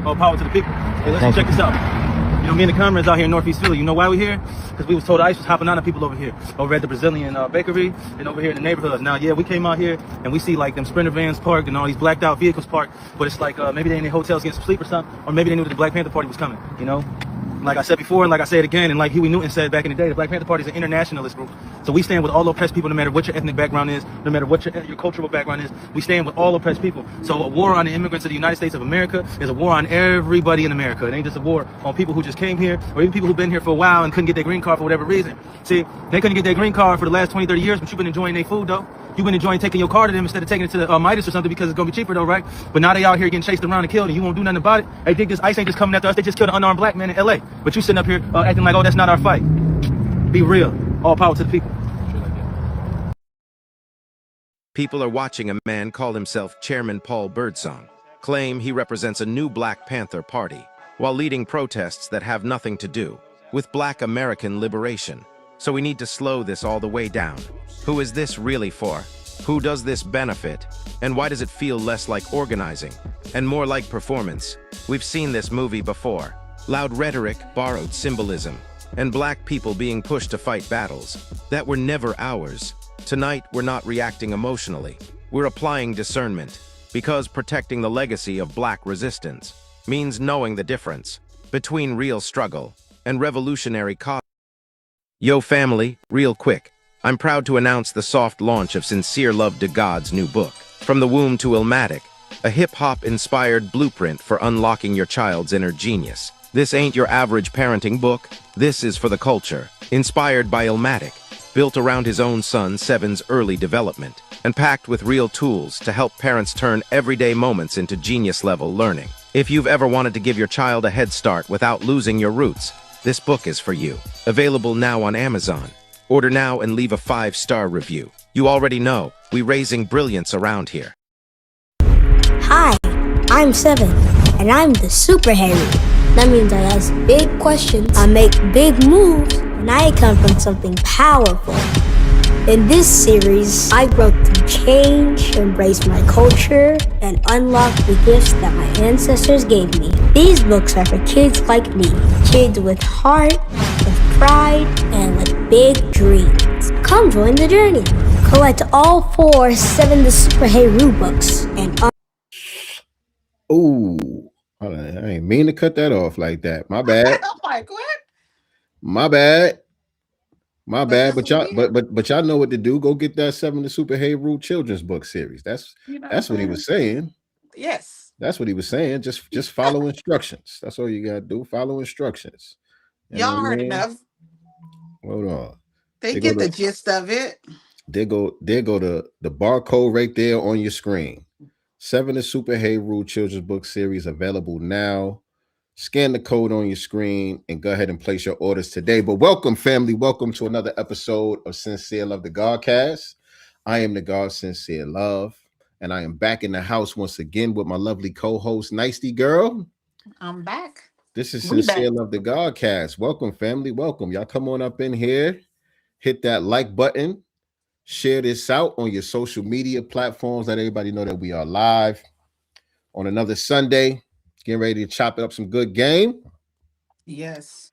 All power to the people. Hey, let's check this out. You know, me and the comrades out here in Northeast Philly, you know why we're here? Because we was told ICE was hopping on the people over here, over at the Brazilian bakery, and over here in the neighborhoods. Now, yeah, we came out here, and we see, like, them Sprinter vans parked and all these blacked out vehicles parked, but it's like, maybe they in their hotels getting some sleep or something, or maybe they knew that the Black Panther Party was coming, you know? Like I said before, and like I say it again, and like Huey Newton said back in the day, the Black Panther Party is an internationalist group. So we stand with all oppressed people, no matter what your ethnic background is, no matter what your cultural background is. We stand with all oppressed people. So a war on the immigrants of the United States of America is a war on everybody in America. It ain't just a war on people who just came here, or even people who've been here for a while and couldn't get their green card for whatever reason. See, they couldn't get their green card for the last 20, 30 years, but you've been enjoying their food, though. You've been enjoying taking your car to them instead of taking it to the Midas or something because it's going to be cheaper, though, right? But now they out here getting chased around and killed, and you won't do nothing about it. Hey, dig this, ICE ain't just coming after us. They just killed an unarmed black man in L.A. But you sitting up here acting like, oh, that's not our fight. Be real. All power to the people. People are watching a man call himself Chairman Paul Birdsong claim he represents a new Black Panther Party while leading protests that have nothing to do with Black American liberation. So we need to slow this all the way down. Who is this really for? Who does this benefit? And why does it feel less like organizing and more like performance? We've seen this movie before. Loud rhetoric, borrowed symbolism, and Black people being pushed to fight battles that were never ours. Tonight, we're not reacting emotionally. We're applying discernment, because protecting the legacy of Black resistance means knowing the difference between real struggle and revolutionary cause. Yo family, real quick, I'm proud to announce the soft launch of Sincereluvdagod's new book, From the Womb to Illmatic, a hip-hop-inspired blueprint for unlocking your child's inner genius. This ain't your average parenting book. This is for the culture, inspired by Illmatic, built around his own son Seven's early development, and packed with real tools to help parents turn everyday moments into genius-level learning. If you've ever wanted to give your child a head start without losing your roots, this book is for you. Available now on Amazon. Order now and leave a 5-star review. You already know, we raising brilliance around here. Hi, I'm Seven, and I'm the superhero. That means I ask big questions, I make big moves, and I come from something powerful. In this series, I broke through change, embraced my culture, and unlocked the gifts that my ancestors gave me. These books are for kids like me, kids with heart, with pride, and with big dreams. Come join the journey. Collect all 4 Seven the Superhero books and Ooh, hold on, I ain't mean to cut that off like that. My bad. I'm like, what? My bad. My But bad. this But is y'all, weird. but y'all know what to do. Go get that Seven the Superhero children's book series. That's You know that's what he was saying. Yes. That's what he was saying. Just follow instructions. That's all you gotta do. Follow instructions. You know Y'all what I heard mean? enough. Hold on. They They go get the to gist of it. there go the barcode right there on your screen. Seven the Superhero children's book series available now. Scan the code on your screen and go ahead and place your orders today. But welcome, family. Welcome to another episode of SincereluvdagodCast. I am the God Sincere Love, and I am back in the house once again with my lovely co-host, Nicey Girl. I'm back. This is We back. SincereluvdagodCast. Welcome, family. Welcome. Y'all come on up in here. Hit that like button. Share this out on your social media platforms. Let everybody know that we are live on another Sunday. Getting ready to chop it up some good game. Yes.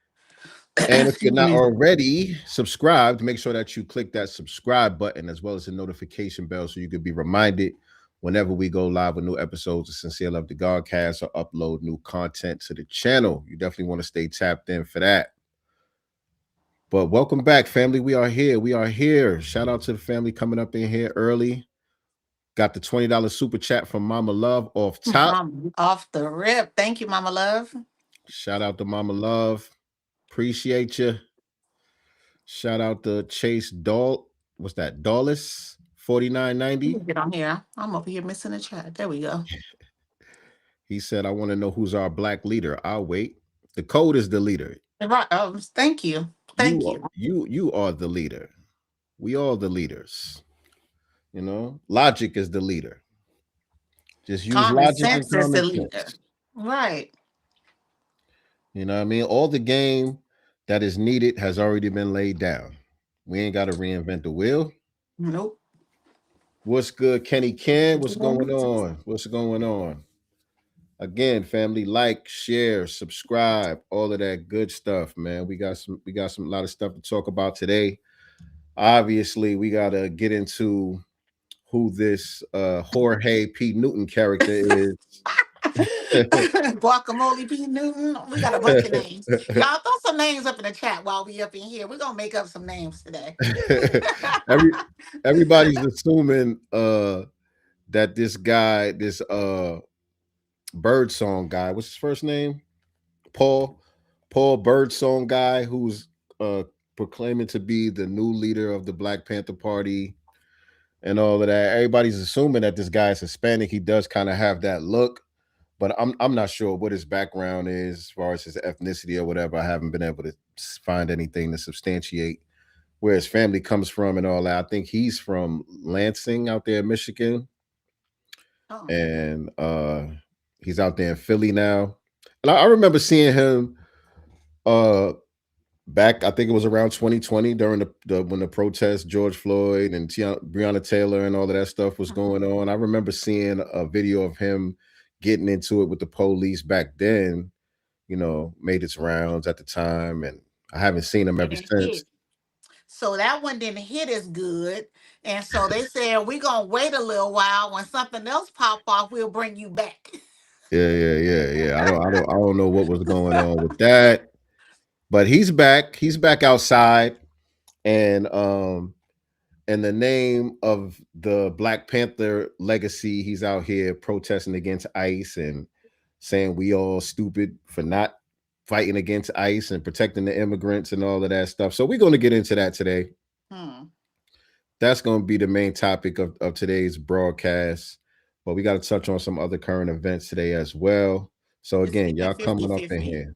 And if you're Excuse not me. already subscribed, make sure that you click that subscribe button as well as the notification bell so you can be reminded whenever we go live with new episodes of Sincere Love the Godcast or upload new content to the channel. You definitely want to stay tapped in for that. But welcome back, family. We are here. We are here. Shout out to the family coming up in here early. Got the $20 super chat from Mama Love off top. Off the rip. Thank you, Mama Love. Shout out to Mama Love. Appreciate you. Shout out to Chase Doll. What's that? Dawless 4990. Get on here. I'm over here missing the chat. There we go. He said, I want to know who's our black leader. I'll wait. The code is the leader. Right. Thank you. Thank you. You are the leader. We all the leaders. You know, logic is the leader. Just use Common logic and sense is the common leader. sense. Right. You know what I mean? All the game that is needed has already been laid down. We ain't got to reinvent the wheel. Nope. What's good, Kenny Ken? What's going on? What's going on? Again, family, like, share, subscribe, all of that good stuff, man. We got some lot of stuff to talk about today. Obviously, we gotta get into who this Jorge P. Newton character is. Guacamole P. Newton. We got a bunch of names. Y'all throw some names up in the chat while we up in here. We're gonna make up some names today. Every everybody's assuming that this guy, this Birdsong guy, what's his first name? Paul Birdsong guy, who's proclaiming to be the new leader of the Black Panther Party and all of that. Everybody's assuming that this guy is Hispanic. He does kind of have that look, but I'm not sure what his background is as far as his ethnicity or whatever. I haven't been able to find anything to substantiate where his family comes from and all that. I think he's from Lansing out there in Michigan. Oh. And he's out there in Philly now. And I remember seeing him back, I think it was around 2020 during the when the protests, George Floyd and Breonna Taylor and all of that stuff was going on. I remember seeing a video of him getting into it with the police back then, you know, made its rounds at the time, and I haven't seen him ever since. So that one didn't hit as good. And so they said, we're going to wait a little while. When something else pop off, we'll bring you back. Yeah. I don't know what was going on with that. But he's back. He's back outside. And in the name of the Black Panther legacy, he's out here protesting against ICE and saying we all stupid for not fighting against ICE and protecting the immigrants and all of that stuff. So we're going to get into that today. That's going to be the main topic of today's broadcast. But we got to touch on some other current events today as well. So again, y'all coming up in here.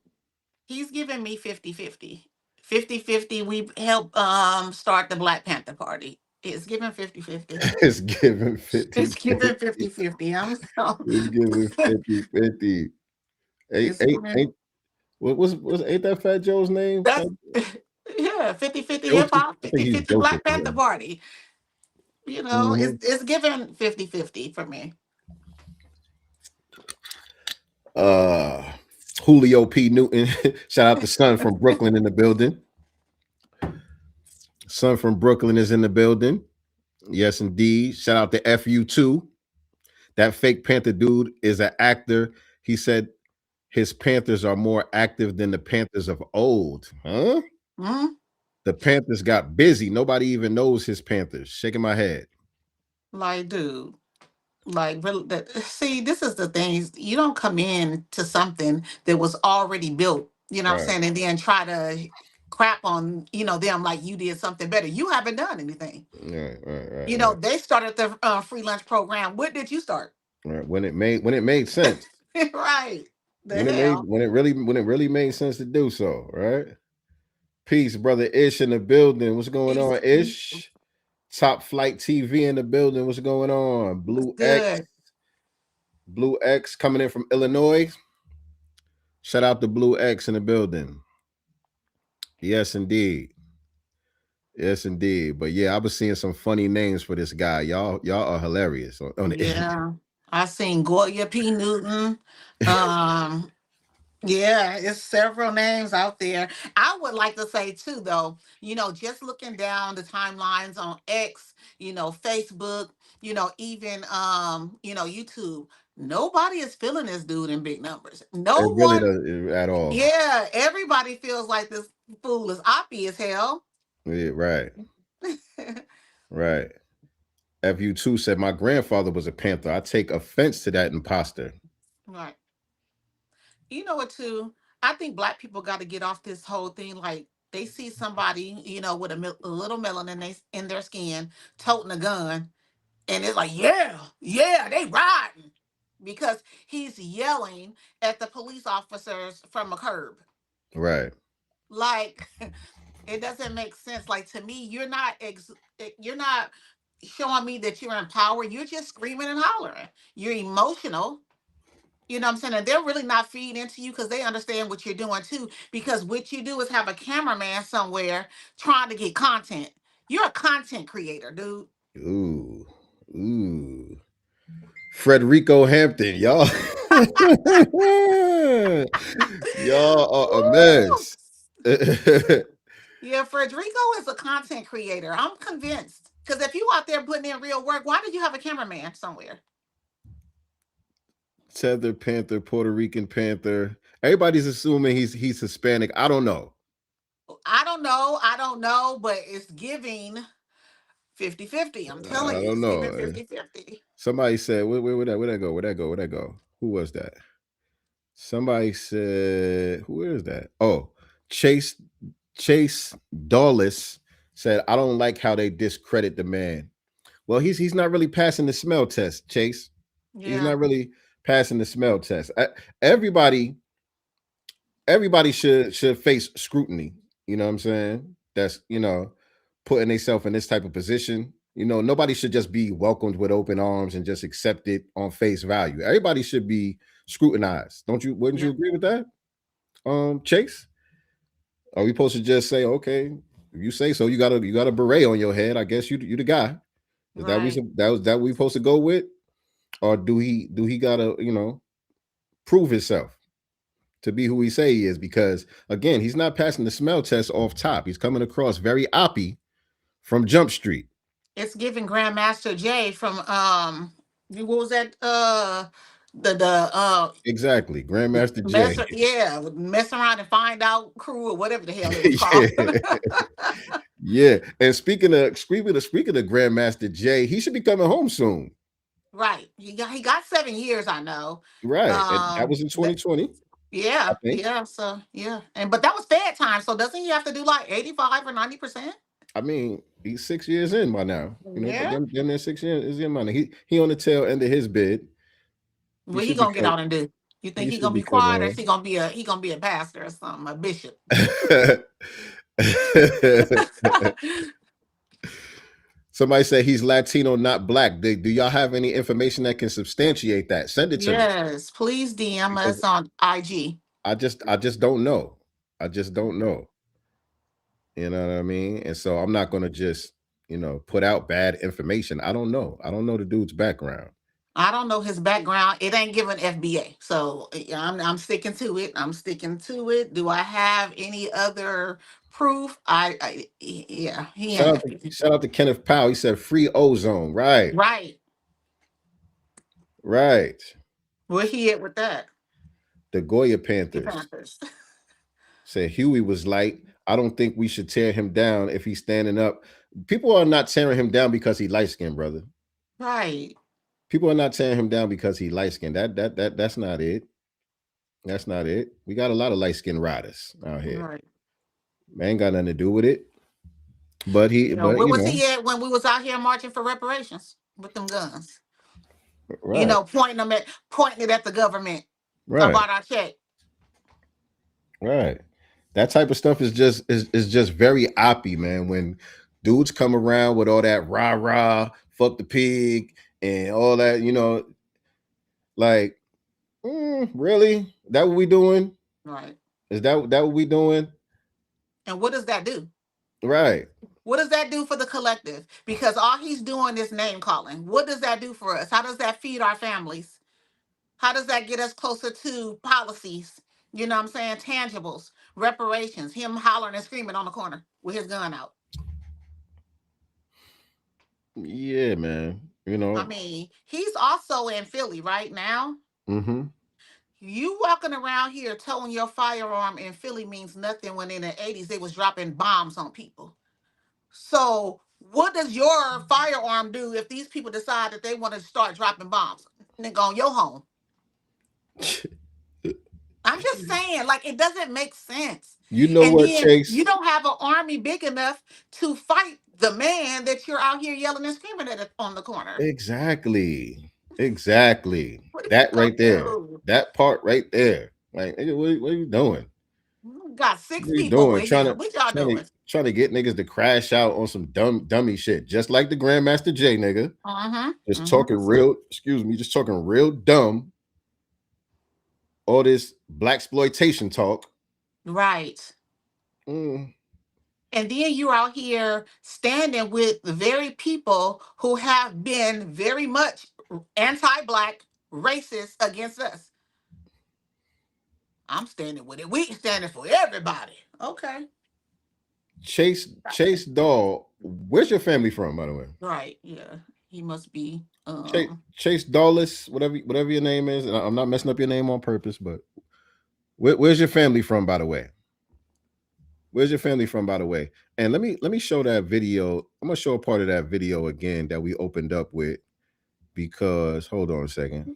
He's giving me 50-50. 50-50. We help start the Black Panther Party. It's giving 50-50. It's giving 50. It's giving 50-50. I'm so it's giving 50-50. Ain't that Fat Joe's name? Yeah, 50-50 hip hop, 50-50 Black Panther Party. You know, it's giving 50-50 for me. Julio P. Newton. Shout out to Son from Brooklyn in the building. Son from Brooklyn is in the building. Yes, indeed. Shout out to FU2. That fake Panther dude is an actor. He said his Panthers are more active than the Panthers of old. Huh? The Panthers got busy. Nobody even knows his Panthers. Shaking my head. Like, dude. Like, see, this is the thing. You don't come in to something that was already built, you know what I'm saying, and then try to crap on, you know, them like you did something better. You haven't done anything. Right. You know, they started the free lunch program. What did you start? Right. When it made sense. Right. When it really made sense to do so, right? Peace, brother Ish in the building. What's going on, Ish? Top Flight TV in the building. What's going on? Blue X coming in from Illinois. Shout out to Blue X in the building. Yes, indeed. But yeah, I was seeing some funny names for this guy. Y'all are hilarious on the internet. I seen Goya P. Newton. Yeah, it's several names out there. I would like to say too, though, you know, just looking down the timelines on X, you know, Facebook, you know, even you know, YouTube, nobody is feeling this dude in big numbers. No one really at all. Yeah, everybody feels like this fool is oppy as hell. Yeah, right. Right. FU2 said my grandfather was a Panther. I take offense to that imposter. Right. You know what, too? I think Black people got to get off this whole thing. Like, they see somebody, you know, with a little melanin in their skin, toting a gun, and it's like, yeah, they riding. Because he's yelling at the police officers from a curb. Right. Like, it doesn't make sense. Like, to me, you're not showing me that you're in power. You're just screaming and hollering. You're emotional. You know what I'm saying? And they're really not feeding into you because they understand what you're doing too. Because what you do is have a cameraman somewhere trying to get content. You're a content creator, dude. Ooh. Frederico Hampton, y'all. Y'all are a Woo! mess. Yeah, Frederico is a content creator. I'm convinced. Because if you out there putting in real work, why did you have a cameraman somewhere? Tether Panther, Puerto Rican Panther. Everybody's assuming he's Hispanic. I don't know. I don't know, but it's giving 50-50. I'm telling I you, don't it's giving know. 50-50. Somebody said, where'd that go? Where'd that go? Where'd that go? Who was that? Somebody said, who is that? Oh, Chase Dawless said, I don't like how they discredit the man. Well, he's not really passing the smell test, Chase. He's Yeah, not really passing the smell test. Everybody everybody should face scrutiny. You know what I'm saying? That's putting themselves in this type of position. Nobody should just be welcomed with open arms and just accept it on face value. Everybody should be scrutinized. Don't you? Wouldn't you yeah, agree with that, Chase? Are we supposed to just say, okay, if you say so, you got a beret on your head? I guess you the guy. Is that we right. that we supposed to go with, or do he gotta prove himself to be who he say he is? Because again, he's not passing the smell test off top. He's coming across very oppy from Jump Street. It's giving Grandmaster Jay from what was that? The Exactly, Grandmaster mess J. yeah, mess around and find out crew or whatever the hell it was called. Yeah, yeah. And speaking of Grandmaster J, he should be coming home soon. Right. He got 7 years, I know. Right, and that Um was in that, 2020, I yeah, think. yeah. So yeah. But that was Fed time. So doesn't he have to do like 85 or 90%? I mean, he's 6 years in by now. Yeah. Them there 6 years is in by now. He on the tail end of his bid. He What he should be gonna get coming. out and do? You think He he should gonna be be coming quiet, or is home. he gonna be a pastor or something, a bishop? Somebody said he's Latino, not black. Do y'all have any information that can substantiate that? Send it to me, Yes, please DM because us on IG. I just don't know. I just don't know. You know what I mean? And so I'm not gonna just put out bad information. I don't know. I don't know the dude's background. I don't know his background. It ain't given FBA. So I'm sticking to it. I'm sticking to it. Do I have any other proof? Yeah, he Shout ain't out to FBA. shout out to Kenneth Powell. He said free ozone. Right, Right. right. Where he at with that? The Goya The Panthers Panthers. said Huey was light. I don't think we should tear him down if he's standing up. People are not tearing him down because he light skinned, brother. Right. People are not tearing him down because he light skinned. That's not it. That's not it. We got a lot of light skinned riders out here. Right. Man, ain't got nothing to do with it. But Where was he at when we was out here marching for reparations with them guns? right, Pointing it at the government right, about our check. right. That type of stuff is just very oppy, man. When dudes come around with all that rah rah, fuck the pig, and all that, like, really? That what we doing? Right. Is that what we doing? And what does that do? Right. What does that do for the collective? Because all he's doing is name calling. What does that do for us? How does that feed our families? How does that get us closer to policies? You know what I'm saying? Tangibles, reparations, him hollering and screaming on the corner with his gun out. Yeah, man. I mean, he's also in Philly right now. Mm-hmm. You walking around here towing your firearm in Philly means nothing when in the 80s they was dropping bombs on people. So what does your firearm do if these people decide that they want to start dropping bombs? Nigga, on your home. I'm just saying, like, it doesn't make sense. You know And what, then Chase? you don't have an army big enough to fight the man that you're out here yelling and screaming at on the corner. Exactly. Exactly. What are you That gonna right there. do? That part right there. Like, nigga, what are you doing? You got six What are you people doing? with Trying him. to What y'all trying to doing? trying to get niggas to crash out on some dummy shit, just like the Grandmaster J nigga. Uh-huh. Just Uh-huh. talking real, excuse me, just talking real dumb. All this black exploitation talk. Right. Mm, And then you're out here standing with the very people who have been very much anti-black, racist against us. I'm standing with it. We standing for everybody. Okay. Chase Doll. Where's your family from, by the way? Right. Yeah. He must be. Chase Dawless, whatever your name is. And I'm not messing up your name on purpose, but where's your family from, by the way? Where's your family from, by the way? And let me show that video. I'm gonna show a part of that video again that we opened up with, because hold on a second.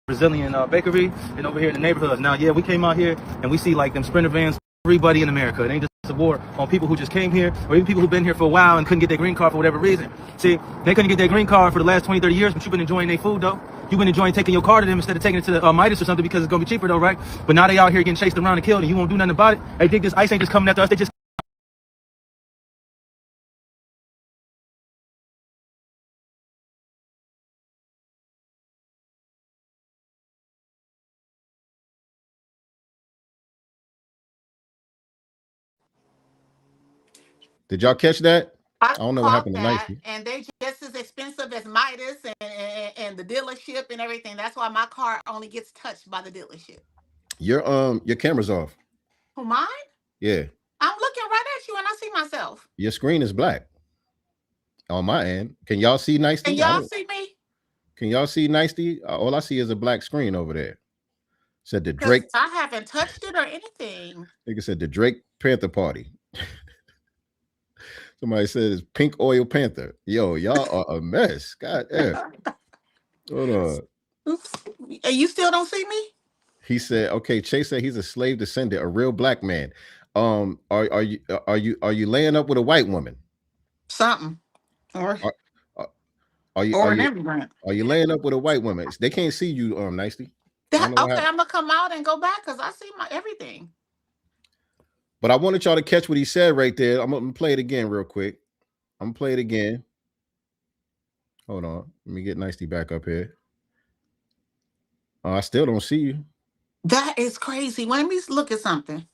Brazilian bakery and over here in the neighborhoods. Now, yeah, we came out here and we see like them sprinter vans, everybody in America. It ain't just a war on people who just came here, or even people who've been here for a while and couldn't get their green card for whatever reason. See, they couldn't get their green card for the last 20, 30 years, but you've been enjoying their food though. You've been enjoying taking your car to them instead of taking it to the Midas or something, because it's gonna be cheaper though, right? But now they out here getting chased around and killed, and you won't do nothing about it. Hey, dig, this ICE ain't just coming after us. They just Did y'all catch that? I don't know what caught happened to that, Nicey. and they just as expensive as Midas and the dealership and everything. That's why my car only gets touched by the dealership. Your camera's off. Who, mine? Yeah. I'm looking right at you and I see myself. Your screen is black on my end. Can y'all see Nicey? Can y'all see me? Can y'all see Nicey? All I see is a black screen over there. Said the Drake. I haven't touched it or anything. Nigga said the Drake Panther Party. Somebody said it's Pink Oil Panther. Yo, y'all are a mess. God damn. Hold on. Oops. You still don't see me? He said, okay, Chase said he's a slave descendant, a real black man. Are you laying up with a white woman? Something. Or an immigrant. Are you laying up with a white woman? They can't see you nicely. Okay, I'm gonna come out and go back because I see my everything. But I wanted y'all to catch what he said right there. I'm gonna play it again real quick. I'm gonna play it again. Hold on. Let me get Nicely back up here. I still don't see you. That is crazy. Let me look at something.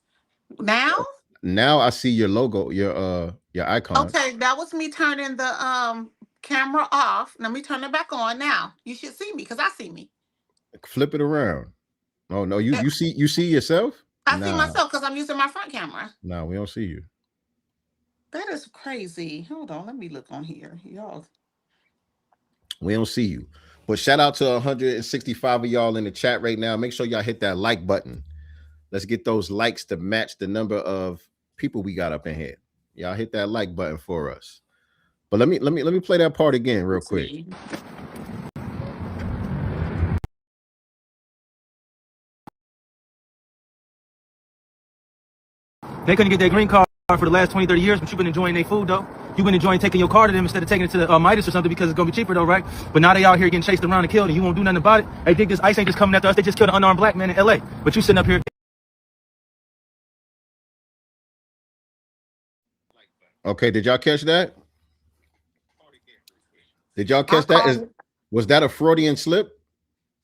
Now? Now I see your logo, your icon. Okay, that was me turning the camera off. Let me turn it back on now. You should see me because I see me. Flip it around. Oh no, you see yourself? I see myself because I'm using my front camera. No, we don't see you. That is crazy. Hold on, let me look on here. Y'all. We don't see you. But shout out to 165 of y'all in the chat right now. Make sure y'all hit that like button. Let's get those likes to match the number of people we got up in here. Y'all hit that like button for us. But let me play that part again real quick. they couldn't get their green card for the last 20, 30 years, but you've been enjoying their food though. You've been enjoying taking your car to them instead of taking it to the Midas or something, because it's gonna be cheaper though, right? But now they out here getting chased around and killed, and you won't do nothing about it. Hey, dig, this ICE ain't just coming after us. They just killed an unarmed black man in LA. But you sitting up here. Okay, did y'all catch that? Did y'all catch that? Was that a Freudian slip?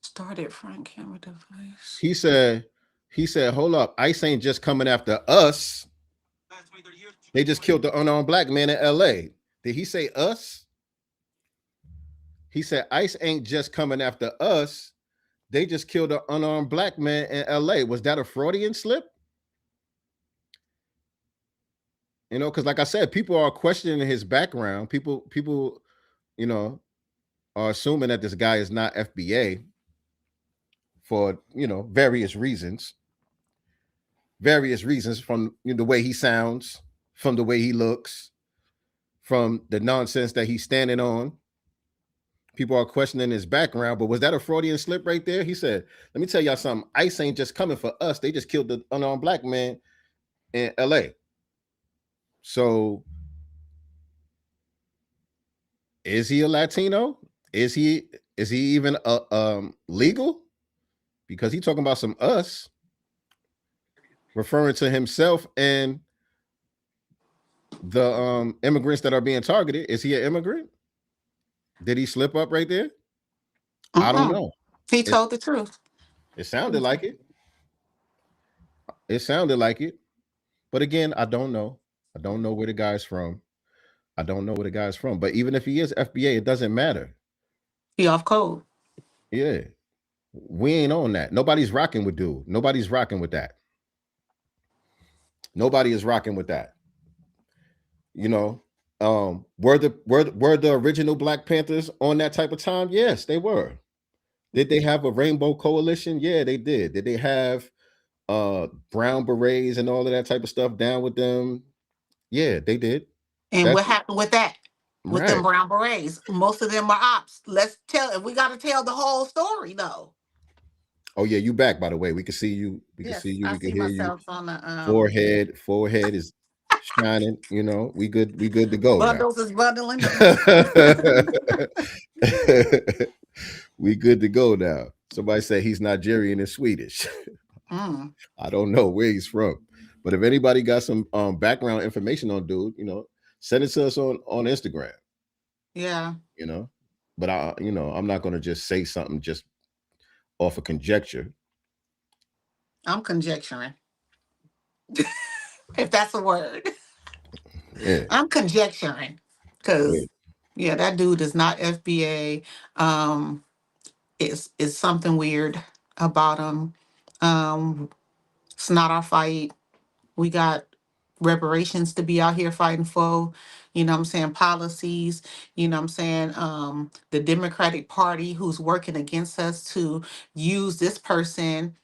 Started front camera device. He said, hold up, ICE ain't just coming after us. They just killed the unarmed black man in LA. Did he say us? He said ICE ain't just coming after us. They just killed an unarmed black man in LA. Was that a Freudian slip? You know, because like I said, people are questioning his background. People, you know, are assuming that this guy is not FBA for, you know, various reasons from the way he sounds, from the way he looks, from the nonsense that he's standing on. People are questioning his background, but was that a Freudian slip right there? He said, let me tell y'all something. ICE ain't just coming for us. They just killed the unarmed black man in LA. So is he a Latino? Is he even legal? Because he talking about some us, referring to himself and the immigrants that are being targeted. Is he an immigrant? Did he slip up right there? I don't Mm-mm. know. He It told the truth. it sounded like it. It sounded like it. But again, I don't know. I don't know where the guy's from. I don't know where the guy's from. But even if he is FBA, it doesn't matter. He off code. Yeah. We ain't on that. Nobody's rocking with dude. Nobody's rocking with that. Nobody is rocking with that. You know, were the original Black Panthers on that type of time? Yes, they were. Did they have a rainbow coalition? Yeah, they did. Did they have brown berets and all of that type of stuff down with them? Yeah, they did. And That's what happened with that? With them right. brown berets. Most of them are ops. Let's tell if we gotta tell the whole story though. Oh yeah, you back by the way. We can see you. We can see Yes, you. I We can see hear you. myself on the Forehead is shining. You know, we good. We good to go now. bundles is bundling. We good to go now. Somebody said he's Nigerian and Swedish. Mm, I don't know where he's from, but if anybody got some background information on dude, send it to us on Instagram. yeah, You know, but I'm not going to just say something just off of conjecture. I'm conjecturing. If that's a word. Yeah, I'm conjecturing. yeah, Cause yeah, that dude is not FBA. Um it's something weird about him. Um it's not our fight. We got reparations to be out here fighting for, what I'm saying, policies, what I'm saying, the Democratic Party who's working against us to use this person,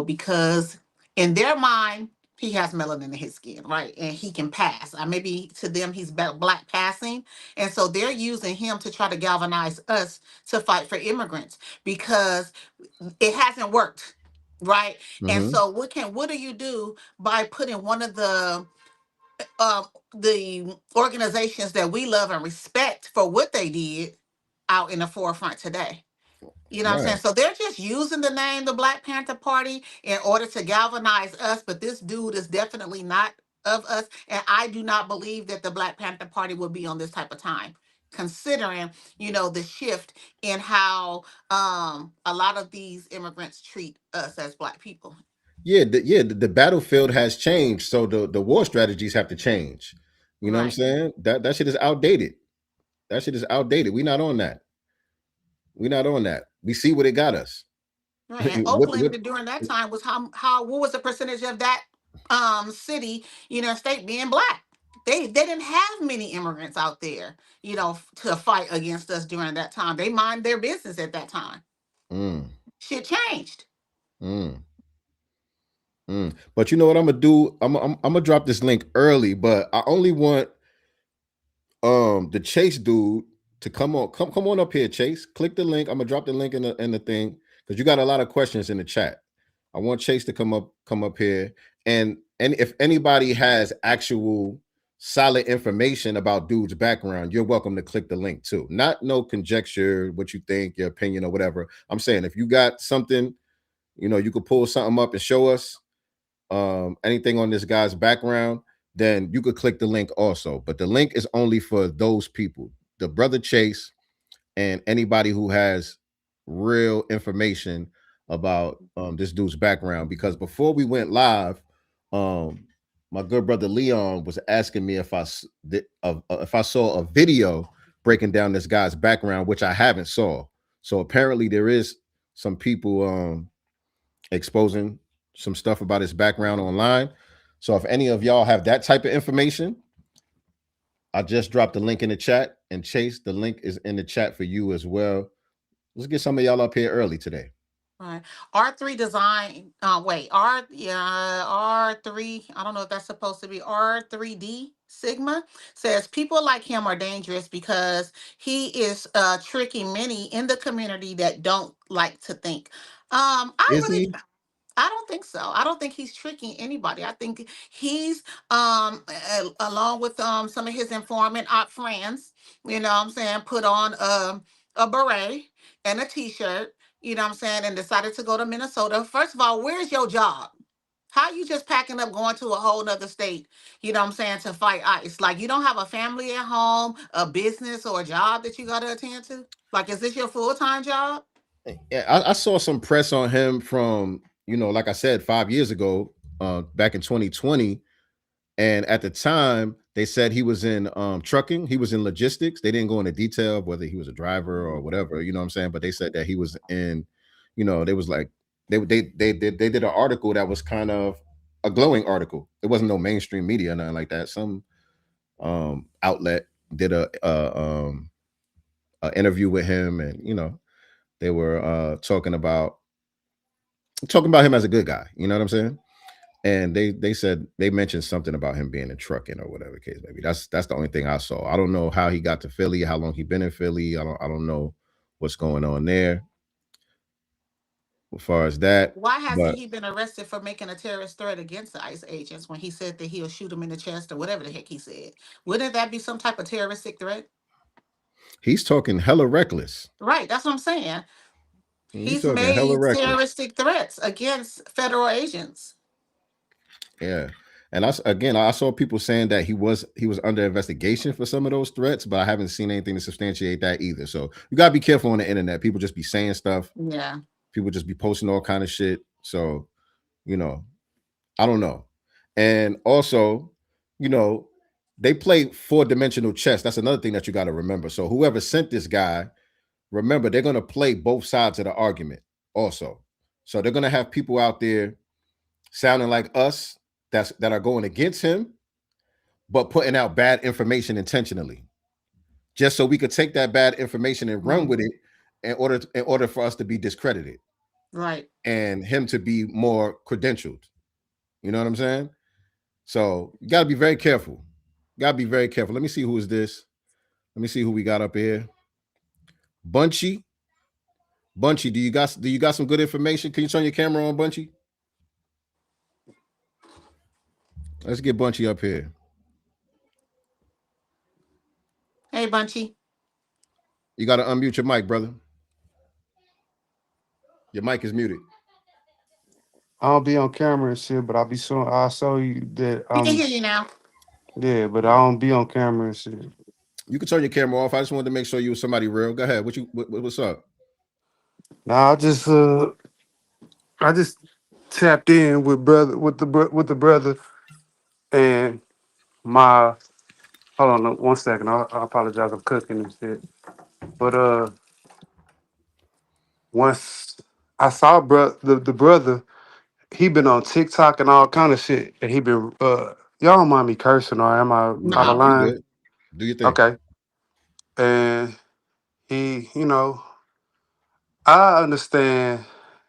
because in their mind, he has melanin in his skin, right? And he can pass. Maybe to them, he's black passing. And so they're using him to try to galvanize us to fight for immigrants because it hasn't worked, right? And hmm so what do you do by putting one of um the organizations that we love and respect for what they did out in the forefront today? You know what I'm saying? right. So they're just using the name the Black Panther Party in order to galvanize us, but this dude is definitely not of us. And I do not believe that the Black Panther Party will be on this type of time, considering, the shift in how a lot of these immigrants treat us as Black people. Yeah, the battlefield has changed, so the war strategies have to change. You know what I'm Right. saying? That shit is outdated. That shit is outdated. We not on that. We not on that. We see what it got us. Right. And What? Oakland during that time was how what was the percentage of that city, state being black? They didn't have many immigrants out there, to fight against us during that time. They mind their business at that time. Mm, Shit changed. mm, But you know what I'm gonna do? I'm gonna drop this link early, but I only want the Chase dude to come on up here, Chase. Click the link. I'm gonna drop the link in the thing because you got a lot of questions in the chat. I want Chase to come up here, and if anybody has actual solid information about dude's background, you're welcome to click the link too. Not no conjecture, what you think, your opinion, or whatever. I'm saying if you got something, you could pull something up and show us anything on this guy's background, then you could click the link also. But the link is only for those people, the brother Chase, and anybody who has real information about this dude's background. Because before we went live, my good brother Leon was asking me if I saw a video breaking down this guy's background, which I haven't saw. So apparently there is some people exposing some stuff about his background online. So if any of y'all have that type of information, I just dropped the link in the chat. And Chase, the link is in the chat for you as well. Let's get some of y'all up here early today. Right. R3 design, wait, R3, I don't know if that's supposed to be R3D Sigma says people like him are dangerous because he is tricking many in the community that don't like to think. I Is really he? I don't think so. I don't think he's tricking anybody. I think he's along with some of his informant op friends, you know what I'm saying, put on a beret and a t-shirt, you know what I'm saying, and decided to go to Minnesota. First of all, where's your job? How you just packing up going to a whole nother state, you know what I'm saying, to fight ICE? Like you don't have a family at home, a business or a job that you gotta attend to? Like, is this your full-time job? Yeah, I saw some press on him from, like I said, 5 years ago, back in 2020. And at the time, they said he was in trucking, he was in logistics. They didn't go into detail of whether he was a driver or whatever, you know what I'm saying? But they said that he was in, they was like they did an article that was kind of a glowing article. It wasn't no mainstream media or nothing like that. Some outlet did a interview with him, and they were talking about him as a good guy. You know what I'm saying? And they said they mentioned something about him being in trucking or whatever case maybe. That's the only thing I saw. I don't know how he got to Philly, how long he been in Philly. I don't know what's going on there as far as that. Why hasn't But he been arrested for making a terrorist threat against the ICE agents when he said that he'll shoot them in the chest or whatever the heck he said? Wouldn't that be some type of terroristic threat? he's talking hella reckless. Right, that's what I'm saying. He's He's talking hella made reckless. terroristic threats against federal agents. Yeah. And again, I saw people saying that he was under investigation for some of those threats, but I haven't seen anything to substantiate that either. So you gotta be careful on the internet. People just be saying stuff. Yeah. People just be posting all kind of shit. So, you know, I don't know. And also, you know, they play four-dimensional chess. That's another thing that you got to remember. So whoever sent this guy, remember, they're going to play both sides of the argument also. So they're going to have people out there sounding like us that are going against him, but putting out bad information intentionally, just so we could take that bad information and run with Mhm. it in order for us to be discredited Right. and him to be more credentialed. You know what I'm saying? So you got to be very careful. Got to be very careful. Let me see who is this. Let me see who we got up here. Bunchy. Bunchy, do you got some good information? Can you turn your camera on, Bunchy? Let's get Bunchy up here. Hey, Bunchy. You got to unmute your mic, brother. Your mic is muted. I don't be on camera and shit, but I saw you that We can hear you now. yeah, but I don't be on camera and shit. You can turn your camera off. I just wanted to make sure you were somebody real. Go ahead. What's up? Nah, I just tapped in with the brother and my hold on one second. I apologize. I'm cooking and shit. But once I saw the brother, he been on TikTok and all kind of shit, and he been y'all don't mind me cursing or am I out of Nah, No. you line? good. Do your thing. Okay, and he, I understand,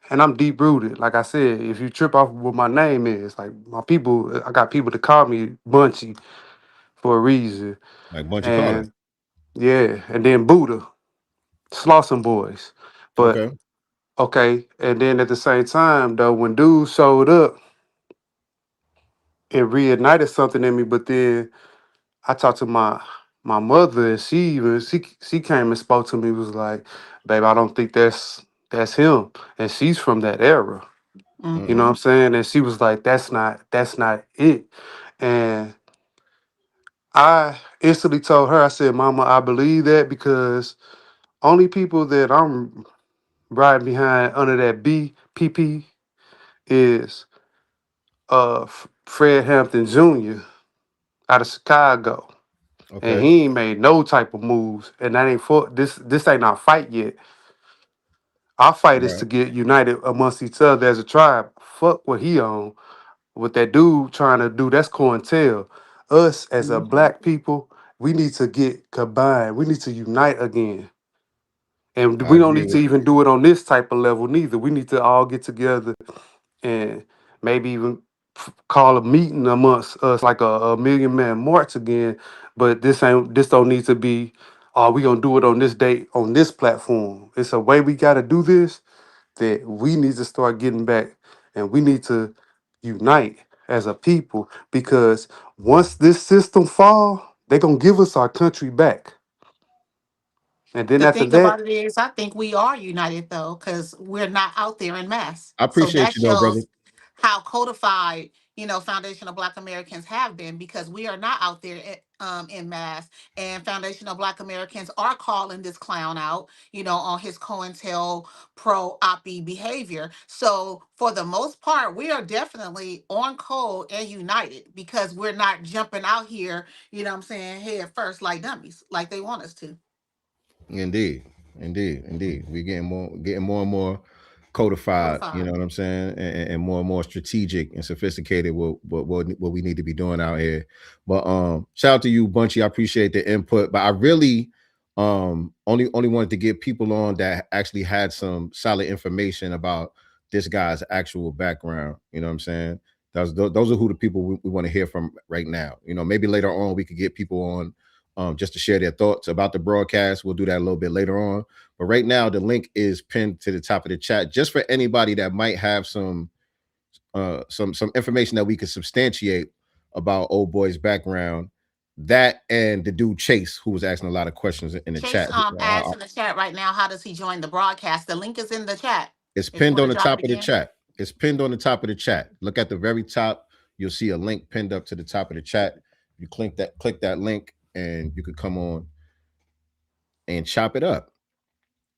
and I'm deep rooted. Like I said, if you trip off what my name is, like my people, I got people to call me Bunchy for a reason. Like Bunchy Carter. And yeah, and then Buddha, Slauson Boys. But Okay. okay, and then at the same time, though, when dude showed up, it reignited something in me. But then I talked to my mother, and she came and spoke to me. Was like, "Babe, I don't think that's him," and she's from that era. You know what Mm-hmm. I'm saying? And she was like, that's not it. And I instantly told her, I said, Mama, I believe that because only people that I'm riding behind under that BPP is Fred Hampton Jr. out of Chicago. And Okay. he ain't made no type of moves. And that ain't for this ain't our fight yet. Our fight is Right. to get united amongst each other as a tribe. Fuck what he on. What that dude trying to do, that's COINTEL. Us as a black people, we need to get combined. We need to unite again. And I we don't agree need to with even do it on this type of level neither. We need to all get together and maybe even call a meeting amongst us like a million man march again. But this don't need to be, oh, we gonna do it on this date on this platform. It's a way we gotta do this that we need to start getting back. And we need to unite as a people because once this system fall, they're gonna give us our country back. And then The after thing that, about it is, I think we are united though, because we're not out there in mass. I So appreciate that you though, brother. shows how codified, foundational Black Americans have been, because we are not out there in mass. And foundational Black Americans are calling this clown out, on his COINTEL pro oppie behavior. So for the most part, we are definitely on code and united, because we're not jumping out here, what I'm saying, head first like dummies, like they want us to. Indeed, indeed. We're getting more and more codified. You Codified. know what I'm saying, and more and more strategic and sophisticated. What we need to be doing out here. But shout out to you, Bunchy. I appreciate the input. But I really only wanted to get people on that actually had some solid information about this guy's actual background. You know what I'm saying? Those are who the people we want to hear from right now. Maybe later on we could get people on just to share their thoughts about the broadcast. We'll do that a little bit later on. But right now, the link is pinned to the top of the chat, just for anybody that might have some information that we could substantiate about old boy's background. That and the dude Chase, who was asking a lot of questions in the Chase chat. asked in the chat right now, how does he join the broadcast? The link is in the chat. It's If you pinned want on to the drop it top of the again. chat. It's pinned on the top of the chat. Look at the very top. You'll see a link pinned up to the top of the chat. You click that link, and you could come on and chop it up.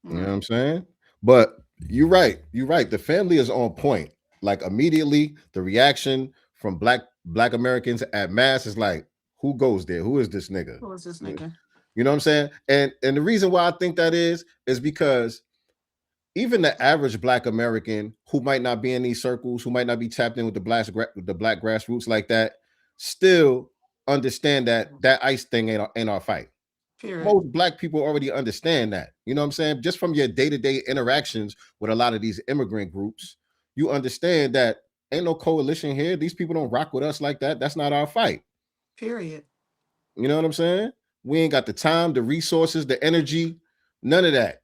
You know what I'm saying? But you're right. You're right. The family is on point. Like immediately, the reaction from black Americans at mass is like, who goes there? Who is this nigga? Who is this nigga? You know what I'm saying? And the reason why I think that is because even the average Black American who might not be in these circles, who might not be tapped in with the black grassroots like that, still understand that ICE thing ain't our fight. Period. Most Black people already understand that. You know what I'm saying? Just from your day-to-day interactions with a lot of these immigrant groups, you understand that ain't no coalition here. These people don't rock with us like that. That's not our fight. Period. You know what I'm saying? We ain't got the time, the resources, the energy, none of that.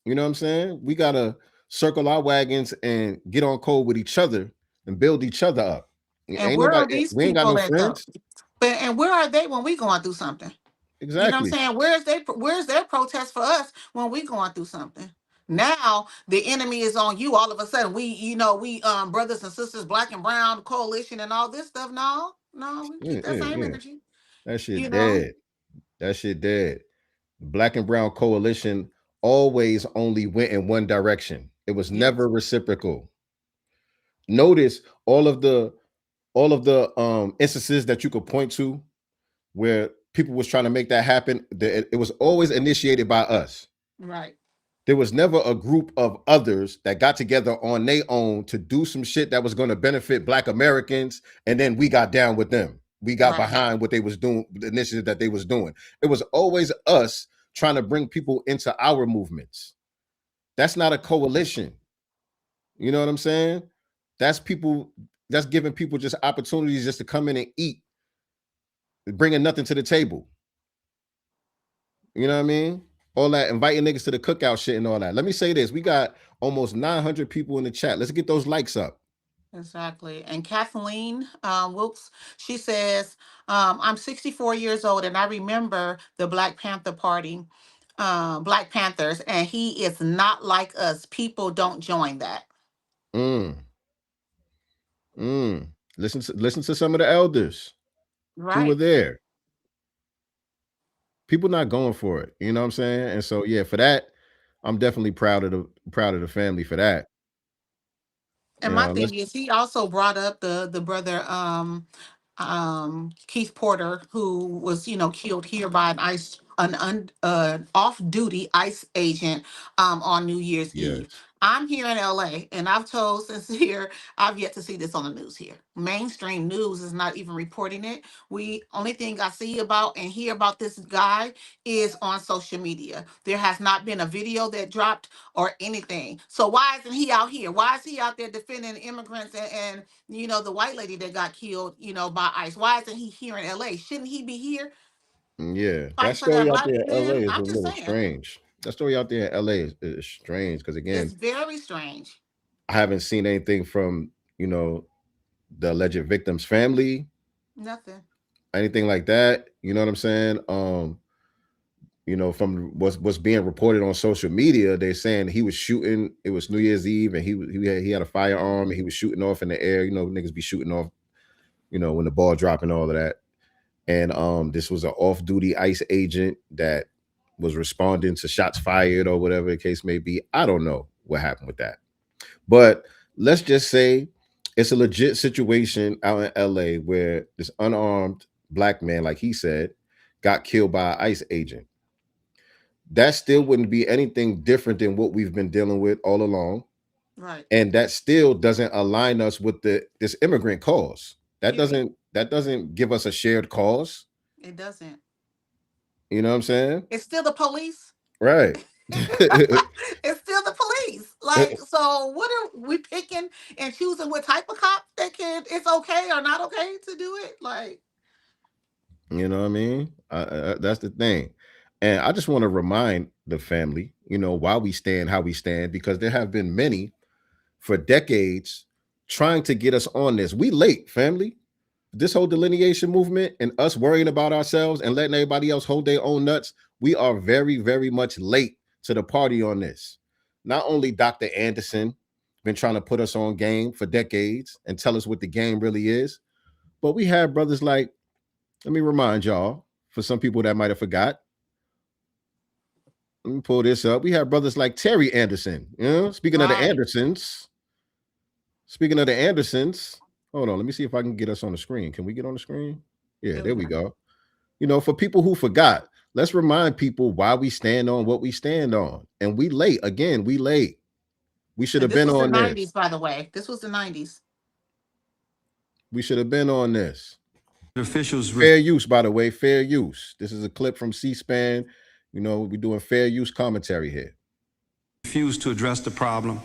You know what I'm saying? We gotta circle our wagons and get on code with each other and build each other up. And where are these We ain't got people no at though? friends. And where are they when we going through something? You know what I'm Exactly. saying? Where's their protest for us when we going through something? Now the enemy is on you. All of a sudden, we brothers and sisters, Black and brown coalition and all this stuff. No, we keep that same Yeah. energy. That shit You know, dead. That shit dead. Black and brown coalition always only went in one direction. It was Yes. never reciprocal. Notice all of the instances that you could point to where people was trying to make that happen. It was always initiated by us. Right. There was never a group of others that got together on their own to do some shit that was going to benefit Black Americans, and then we got down with them. We got behind what they was doing, the initiative that they was doing. It was always us trying to bring people into our movements. That's not a coalition. You know what I'm saying? That's giving people just opportunities just to come in and eat, bringing nothing to the table. You know what I mean? All that inviting niggas to the cookout shit and all that. Let me say this. We got almost 900 people in the chat. Let's get those likes up. Exactly. And Kathleen Wilkes, she says, I'm 64 years old and I remember the Black Panther Party, Black Panthers, and he is not like us. People don't join that. Listen to some of the elders who were there. People not going for it. You know what I'm saying? And so yeah, for that, I'm definitely proud of the family for that. And my thing is, he also brought up the brother Keith Porter, who was killed here by an off-duty ICE agent on New Year's Eve. I'm here in LA, and I've told Sincere I've yet to see this on the news here. Mainstream news is not even reporting it. Only thing I see about and hear about this guy is on social media. There has not been a video that dropped or anything. So why isn't he out here? Why is he out there defending immigrants and the white lady that got killed, by ICE? Why isn't he here in LA? Shouldn't he be here? Yeah, Fighting that for that story out Black there in LA man? is a I'm just little saying. strange. That story out there in LA is strange because again, it's very strange. I haven't seen anything from you know, the alleged victim's family, Nothing. anything like that. You know what I'm saying? From what's being reported on social media, they're saying he was shooting. It was New Year's Eve, and he had a firearm, and he was shooting off in the air. Niggas be shooting off, when the ball dropping, all of that. And this was an off-duty ICE agent that was responding to shots fired or whatever the case may be. I don't know what happened with that, but let's just say it's a legit situation out in LA where this unarmed black man, like he said, got killed by an ICE agent. That still wouldn't be anything different than what we've been dealing with all along. Right. And that still doesn't align us with this immigrant cause. That doesn't give us a shared cause. It doesn't. You know what I'm saying? It's still the police. Right. It's still the police. Like, so what are we picking and choosing what type of cop it's okay or not okay to do it? Like, you know what I mean? That's the thing. And I just want to remind the family, why we stand, how we stand, because there have been many for decades trying to get us on this. We late, family. This whole delineation movement and us worrying about ourselves and letting everybody else hold their own nuts, we are very, very much late to the party on this. Not only Dr. Anderson been trying to put us on game for decades and tell us what the game really is, but we have brothers like, let me remind y'all, for some people that might have forgot, let me pull this up. We have brothers like Terry Anderson. Speaking of the Andersons, hold on, let me see if I can get us on the screen. Can we get on the screen? Yeah, there we go. For people who forgot, let's remind people why we stand on what we stand on. And we late. Again, we late. We should have been on this. This. 90s, by the way. This was the 90s. We should have been on this. Officials fair use, by the way, fair use. This is a clip from C-SPAN. We're doing fair use commentary here. Refuse to address the problem.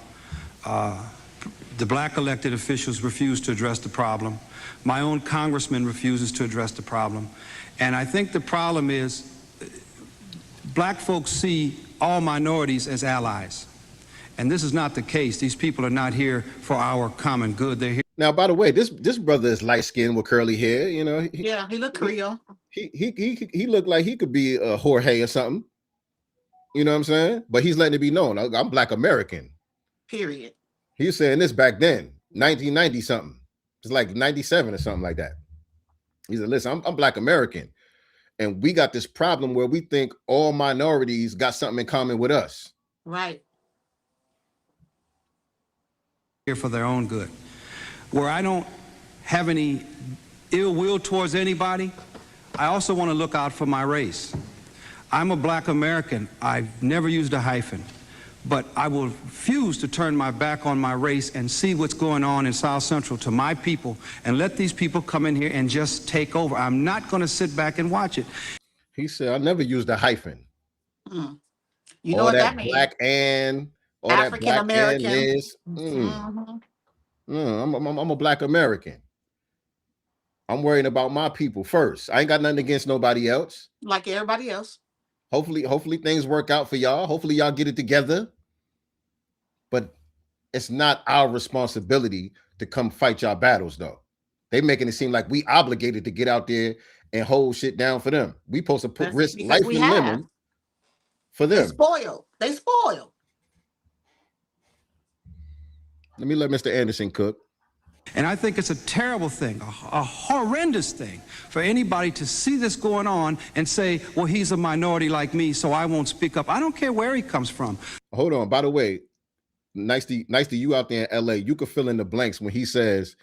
The black elected officials refuse to address the problem. My own congressman refuses to address the problem. And I think the problem is black folks see all minorities as allies. And this is not the case. These people are not here for our common good. They're here. Now, by the way, this brother is light-skinned with curly hair. He looked Creole. He looked like he could be a Jorge or something. You know what I'm saying? But he's letting it be known, I'm Black American. Period. He was saying this back then, 1990 something. It's like 97 or something like that. He said, listen, I'm Black American. And we got this problem where we think all minorities got something in common with us. Right. Here for their own good. Where I don't have any ill will towards anybody, I also want to look out for my race. I'm a Black American. I've never used a hyphen. But I will refuse to turn my back on my race and see what's going on in South Central to my people and let these people come in here and just take over. I'm not going to sit back and watch it. He said, I never used a hyphen. You know what that means? Black and all African that Black American. is. I'm a Black American. I'm worrying about my people first. I ain't got nothing against nobody else. Like everybody else. Hopefully things work out for y'all. Hopefully y'all get it together. But it's not our responsibility to come fight y'all battles, though. They making it seem like we obligated to get out there and hold shit down for them. We supposed to risk life and limb for them. They spoiled. Let me let Mr. Anderson cook. And I think it's a terrible thing, a horrendous thing for anybody to see this going on and say, well, he's a minority like me, so I won't speak up. I don't care where he comes from. Hold on. By the way, nice to you out there in LA. You can fill in the blanks when he says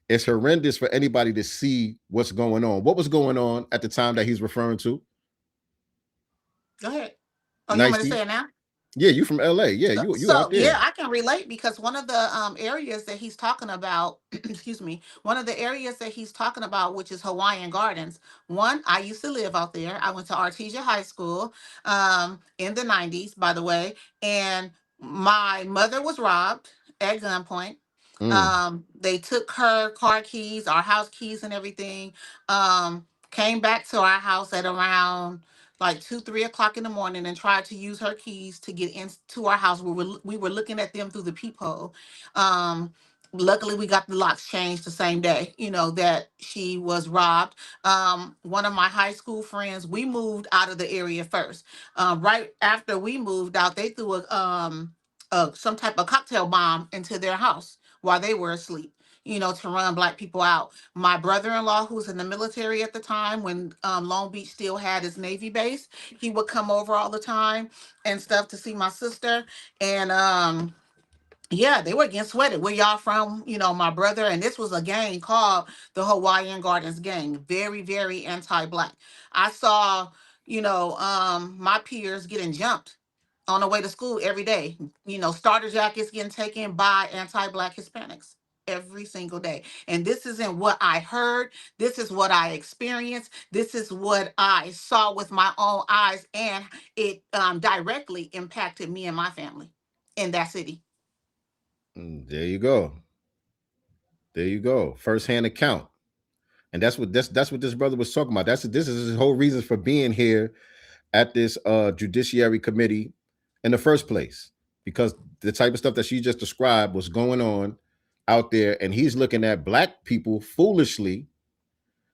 it's horrendous for anybody to see what's going on. What was going on at the time that he's referring to? Go ahead. Oh, you want me to say it now? Yeah, you from LA. Yeah, you out there. Yeah, I can relate because one of the areas that he's talking about, excuse me, one of the areas that he's talking about, which is Hawaiian Gardens. One, I used to live out there. I went to Artesia High School in the 90s, by the way, and my mother was robbed at gunpoint. They took her car keys, our house keys and everything, came back to our house at around like 2-3 o'clock in the morning and tried to use her keys to get into our house. We were looking at them through the peephole. luckily we got the locks changed the same day, that she was robbed. One of my high school friends, we moved out of the area first. Right after we moved out, they threw some type of cocktail bomb into their house while they were asleep, to run Black people out. My brother-in-law, who was in the military at the time when Long Beach still had his Navy base, he would come over all the time and stuff to see my sister. And yeah, they were getting sweated. Where y'all from? My brother, and this was a gang called the Hawaiian Gardens Gang. Very, very anti-Black. I saw, my peers getting jumped on the way to school every day. Starter jackets getting taken by anti-Black Hispanics every single day. And this isn't what I heard. This is what I experienced. This is what I saw with my own eyes, and it directly impacted me and my family in that city. There you go. There you go. First-hand account. And that's what this brother was talking about. This is his whole reason for being here at this judiciary committee in the first place, because the type of stuff that she just described was going on out there, and he's looking at Black people foolishly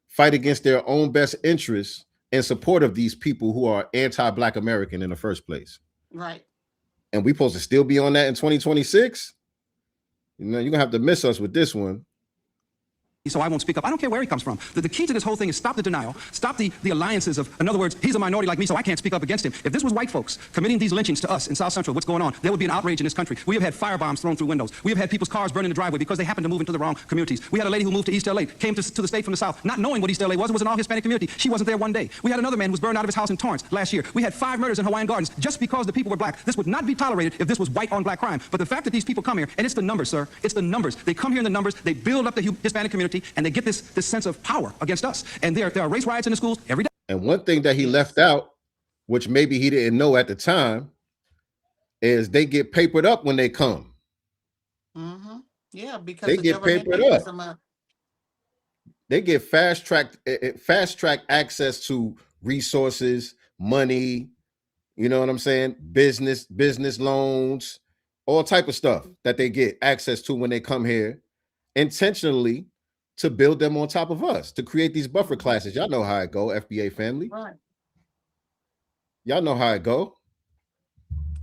fight against their own best interests in support of these people who are anti-Black American in the first place. Right. And we supposed to still be on that in 2026? You're gonna have to miss us with this one. So I won't speak up. I don't care where he comes from. The key to this whole thing is stop the denial, stop the alliances of, in other words, he's a minority like me, so I can't speak up against him. If this was white folks committing these lynchings to us in South Central, what's going on? There would be an outrage in this country. We have had firebombs thrown through windows. We have had people's cars burned in the driveway because they happened to move into the wrong communities. We had a lady who moved to East LA, came to the state from the South, not knowing what East LA was. It was an all-Hispanic community. She wasn't there one day. We had another man who was burned out of his house in Torrance last year. We had 5 murders in Hawaiian Gardens just because the people were Black. This would not be tolerated if this was white on Black crime. But the fact that these people come here, and it's the numbers, sir. It's the numbers. They come here in the numbers. They build up the Hispanic community, and they get this sense of power against us. And there are race riots in the schools every day. And one thing that he left out, which maybe he didn't know at the time, is they get papered up when they come. Mm-hmm. Yeah, because they get papered up. They get fast track access to resources, money. You know what I'm saying? Business loans, all type of stuff that they get access to when they come here, intentionally, to build them on top of us, to create these buffer classes. Y'all know how it go, FBA family. Right. Y'all know how it go.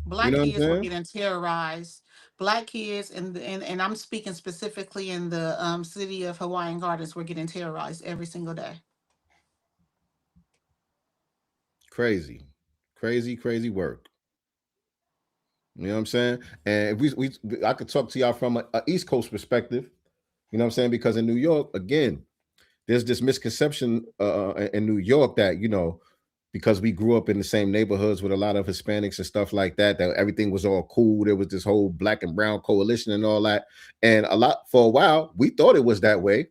Black kids were getting terrorized. Black kids, and I'm speaking specifically in the city of Hawaiian Gardens, were getting terrorized every single day. Crazy work. You know what I'm saying? And I could talk to y'all from a East Coast perspective. You know what I'm saying? Because in New York, again, there's this misconception in New York that, because we grew up in the same neighborhoods with a lot of Hispanics and stuff like that, that everything was all cool. There was this whole Black and brown coalition and all that. And for a while, we thought it was that way.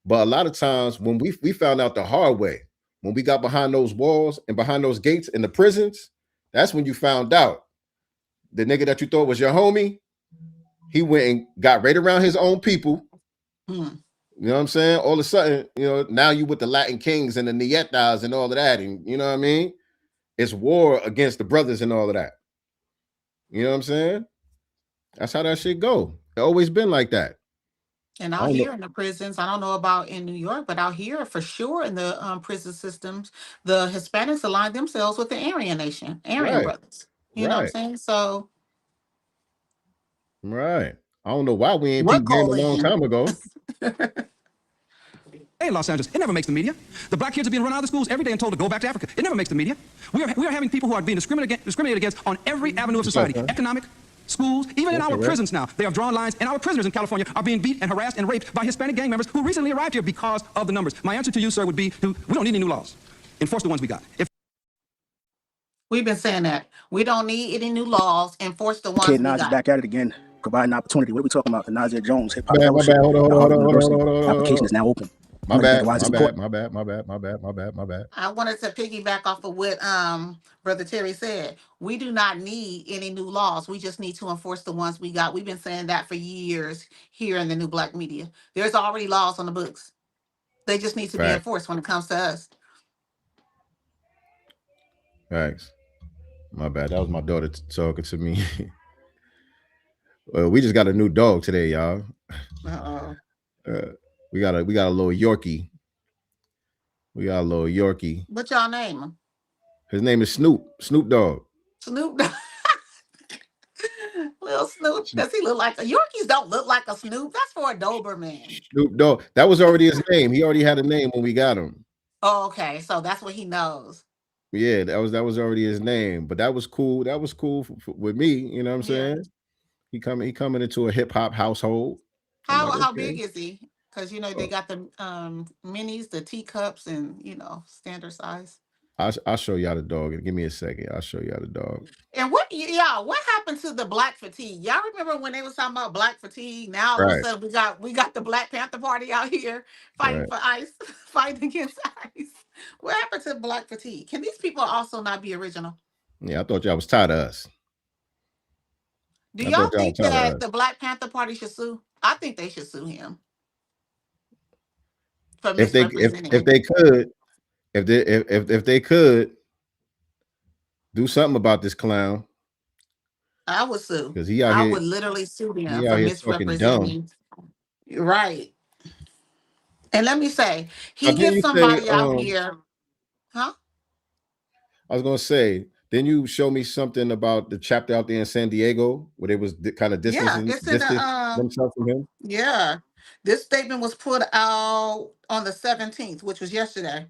But a lot of times when we found out the hard way, when we got behind those walls and behind those gates in the prisons, that's when you found out the nigga that you thought was your homie, he went and got right around his own people. You know what I'm saying? All of a sudden, now you with the Latin Kings and the Nietas and all of that. And you know what I mean? It's war against the brothers and all of that. You know what I'm saying? That's how that shit go. It always been like that. And out here in the prisons, I don't know about in New York, but out here for sure in the prison systems, the Hispanics align themselves with the Aryan nation, Aryan brothers. You know what I'm saying? So. Right. I don't know why we ain't peeped game a long time ago. Hey, Los Angeles, it never makes the media. The Black kids are being run out of the schools every day and told to go back to Africa. It never makes the media. We are having people who are being discriminated against on every avenue of society. Economic, schools, even in our prisons now. They have drawn lines, and our prisoners in California are being beat and harassed and raped by Hispanic gang members who recently arrived here because of the numbers. My answer to you, sir, would be, we don't need any new laws. Enforce the ones we got. We've been saying that. We don't need any new laws. Enforce the ones we got. Nas is back at it again, providing opportunity. What are we talking about? The Nazir Jones hip hop. My bad. Hold on. Application is now open. My bad. My bad. I wanted to piggyback off of what Brother Terry said. We do not need any new laws. We just need to enforce the ones we got. We've been saying that for years here in the new Black media. There's already laws on the books. They just need to be enforced when it comes to us. Thanks. My bad. That was my daughter talking to me. We just got a new dog today, y'all. Uh-oh. We got a little Yorkie. We got a little Yorkie. What y'all name him? His name is Snoop. Snoop Dogg. Snoop. Little Snoop. Does he look like a Yorkies? Don't look like a Snoop. That's for a Doberman. Snoop Dogg. That was already his name. He already had a name when we got him. Oh, okay. So that's what he knows. Yeah, that was already his name. But that was cool. That was cool with me. You know what I'm saying? He coming into a hip hop household. I'm like, How okay. big is he? Because they got the minis, the teacups, and standard size. I'll show y'all the dog. Give me a second. I'll show y'all the dog. And what happened to the black fatigue? Y'all remember when they was talking about black fatigue? Now all of a Right. sudden we got the Black Panther Party out here fighting for ICE, fighting against ICE. What happened to black fatigue? Can these people also not be original? Yeah, I thought y'all was tired of us. Do y'all think that the Black Panther Party should sue? I think they should sue him for misrepresenting. If they could do something about this clown. I would sue. Because I would literally sue him for misrepresenting. Right. And let me say, he gets somebody out here. Huh? I was gonna say, didn't you show me something about the chapter out there in San Diego where they was kind of distancing themselves from him? Yeah. This statement was put out on the 17th, which was yesterday.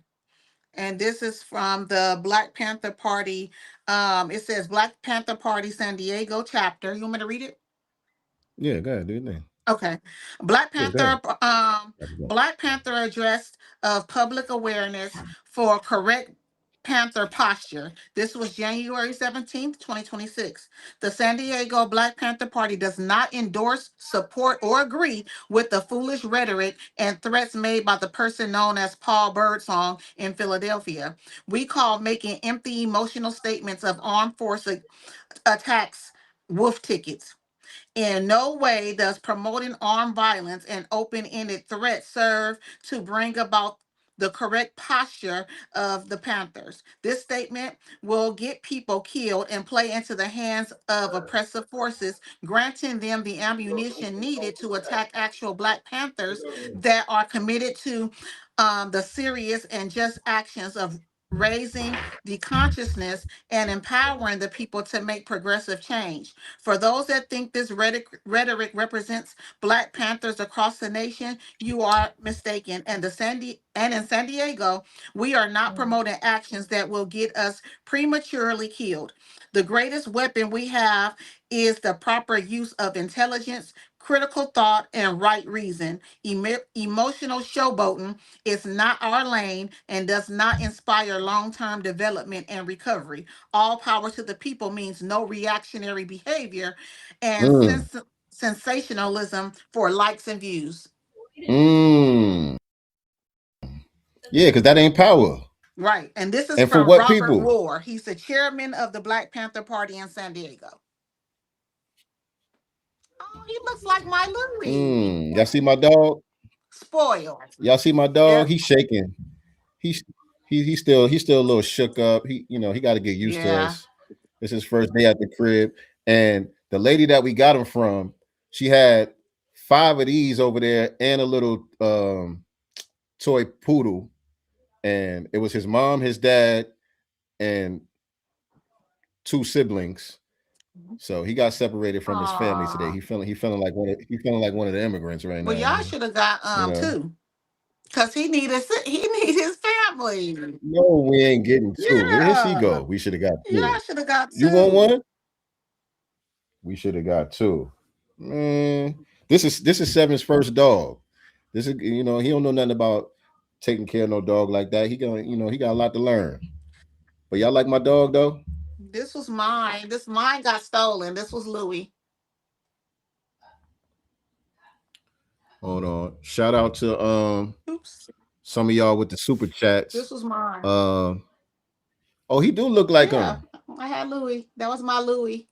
And this is from the Black Panther Party. It says Black Panther Party San Diego chapter. You want me to read it? Yeah, go ahead, do your thing. Okay. Black Panther address of public awareness for correct Panther posture. This was January 17th, 2026. The San Diego Black Panther Party does not endorse, support, or agree with the foolish rhetoric and threats made by the person known as Paul Birdsong in Philadelphia. We call making empty emotional statements of armed force attacks wolf tickets. In no way does promoting armed violence and open-ended threats serve to bring about the correct posture of the Panthers. This statement will get people killed and play into the hands of oppressive forces, granting them the ammunition needed to attack actual Black Panthers that are committed to the serious and just actions of raising the consciousness and empowering the people to make progressive change. For those that think this rhetoric represents Black Panthers across the nation, you are mistaken. And in San Diego, we are not promoting actions that will get us prematurely killed. The greatest weapon we have is the proper use of intelligence, critical thought, and right reason. Emotional showboating is not our lane and does not inspire long-term development and recovery. All power to the people means no reactionary behavior and sensationalism for likes and views. Yeah, because that ain't power. Right. And this is and from for what Robert people? Rohr. He's the chairman of the Black Panther Party in San Diego. Oh, he looks like my Louie. Y'all see my dog? Spoiled. Y'all see my dog? Yeah. He's shaking. He's still a little shook up. He got to get used to us. It's his first day at the crib. And the lady that we got him from, she had 5 of these over there and a little toy poodle. And it was his mom, his dad, and 2 siblings. So he got separated from his family today. He feeling like one of the immigrants right now. Well, y'all should have got 2. Because he need his family. No, we ain't getting 2. Here she go. We should have got 2. Y'all should have got 2. You want one? We should have got 2. Man, this is Seven's first dog. This is he don't know nothing about taking care of no dog like that. He got a lot to learn. But y'all like my dog though? This was mine. Mine got stolen. This was Louie. Hold on. Shout out to some of y'all with the super chats. This was mine. Oh, he do look like him. I had Louie. That was my Louie.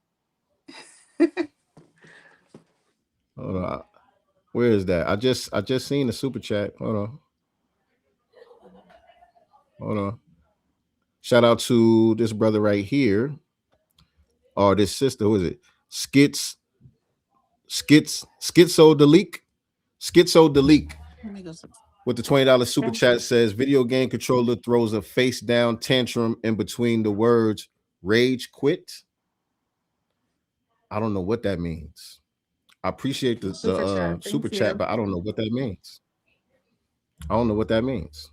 Hold on. Where is that? I just seen the super chat. Hold on. Shout out to this brother right here. Or this sister. Who is it? Schizo Deleek Let me go see. with the $20 super chat says video game controller throws a face down tantrum in between the words rage quit. I don't know what that means. I appreciate the super chat, but I don't know what that means. I don't know what that means.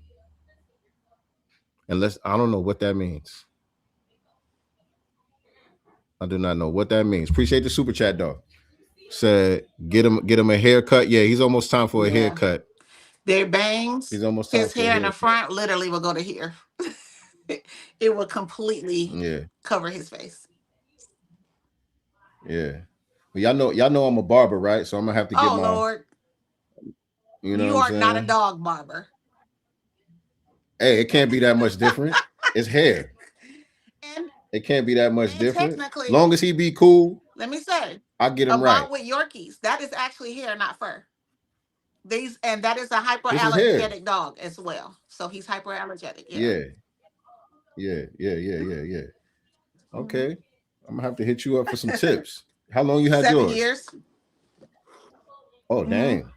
Unless I don't know what that means. I do not know what that means. Appreciate the super chat though. Said get him a haircut. Yeah, he's almost time for a haircut. Their bangs, He's almost time his for a hair in the haircut. front literally will go to here. It will completely cover his face. Yeah. Well, y'all know I'm a barber, right? So I'm gonna have to get my Lord. You know You what are I'm saying? not a dog barber. Hey, it can't be that much different. It's hair. And it can't be that much different. Technically, Long as he be cool, let me say, I get him about right. with Yorkies, that is actually hair, not fur. And that is a This is hair. hyperallergenic dog as well. So he's hyperallergenic. Yeah. Okay. I'm gonna have to hit you up for some tips. How long you had 7 yours? years. Oh, dang.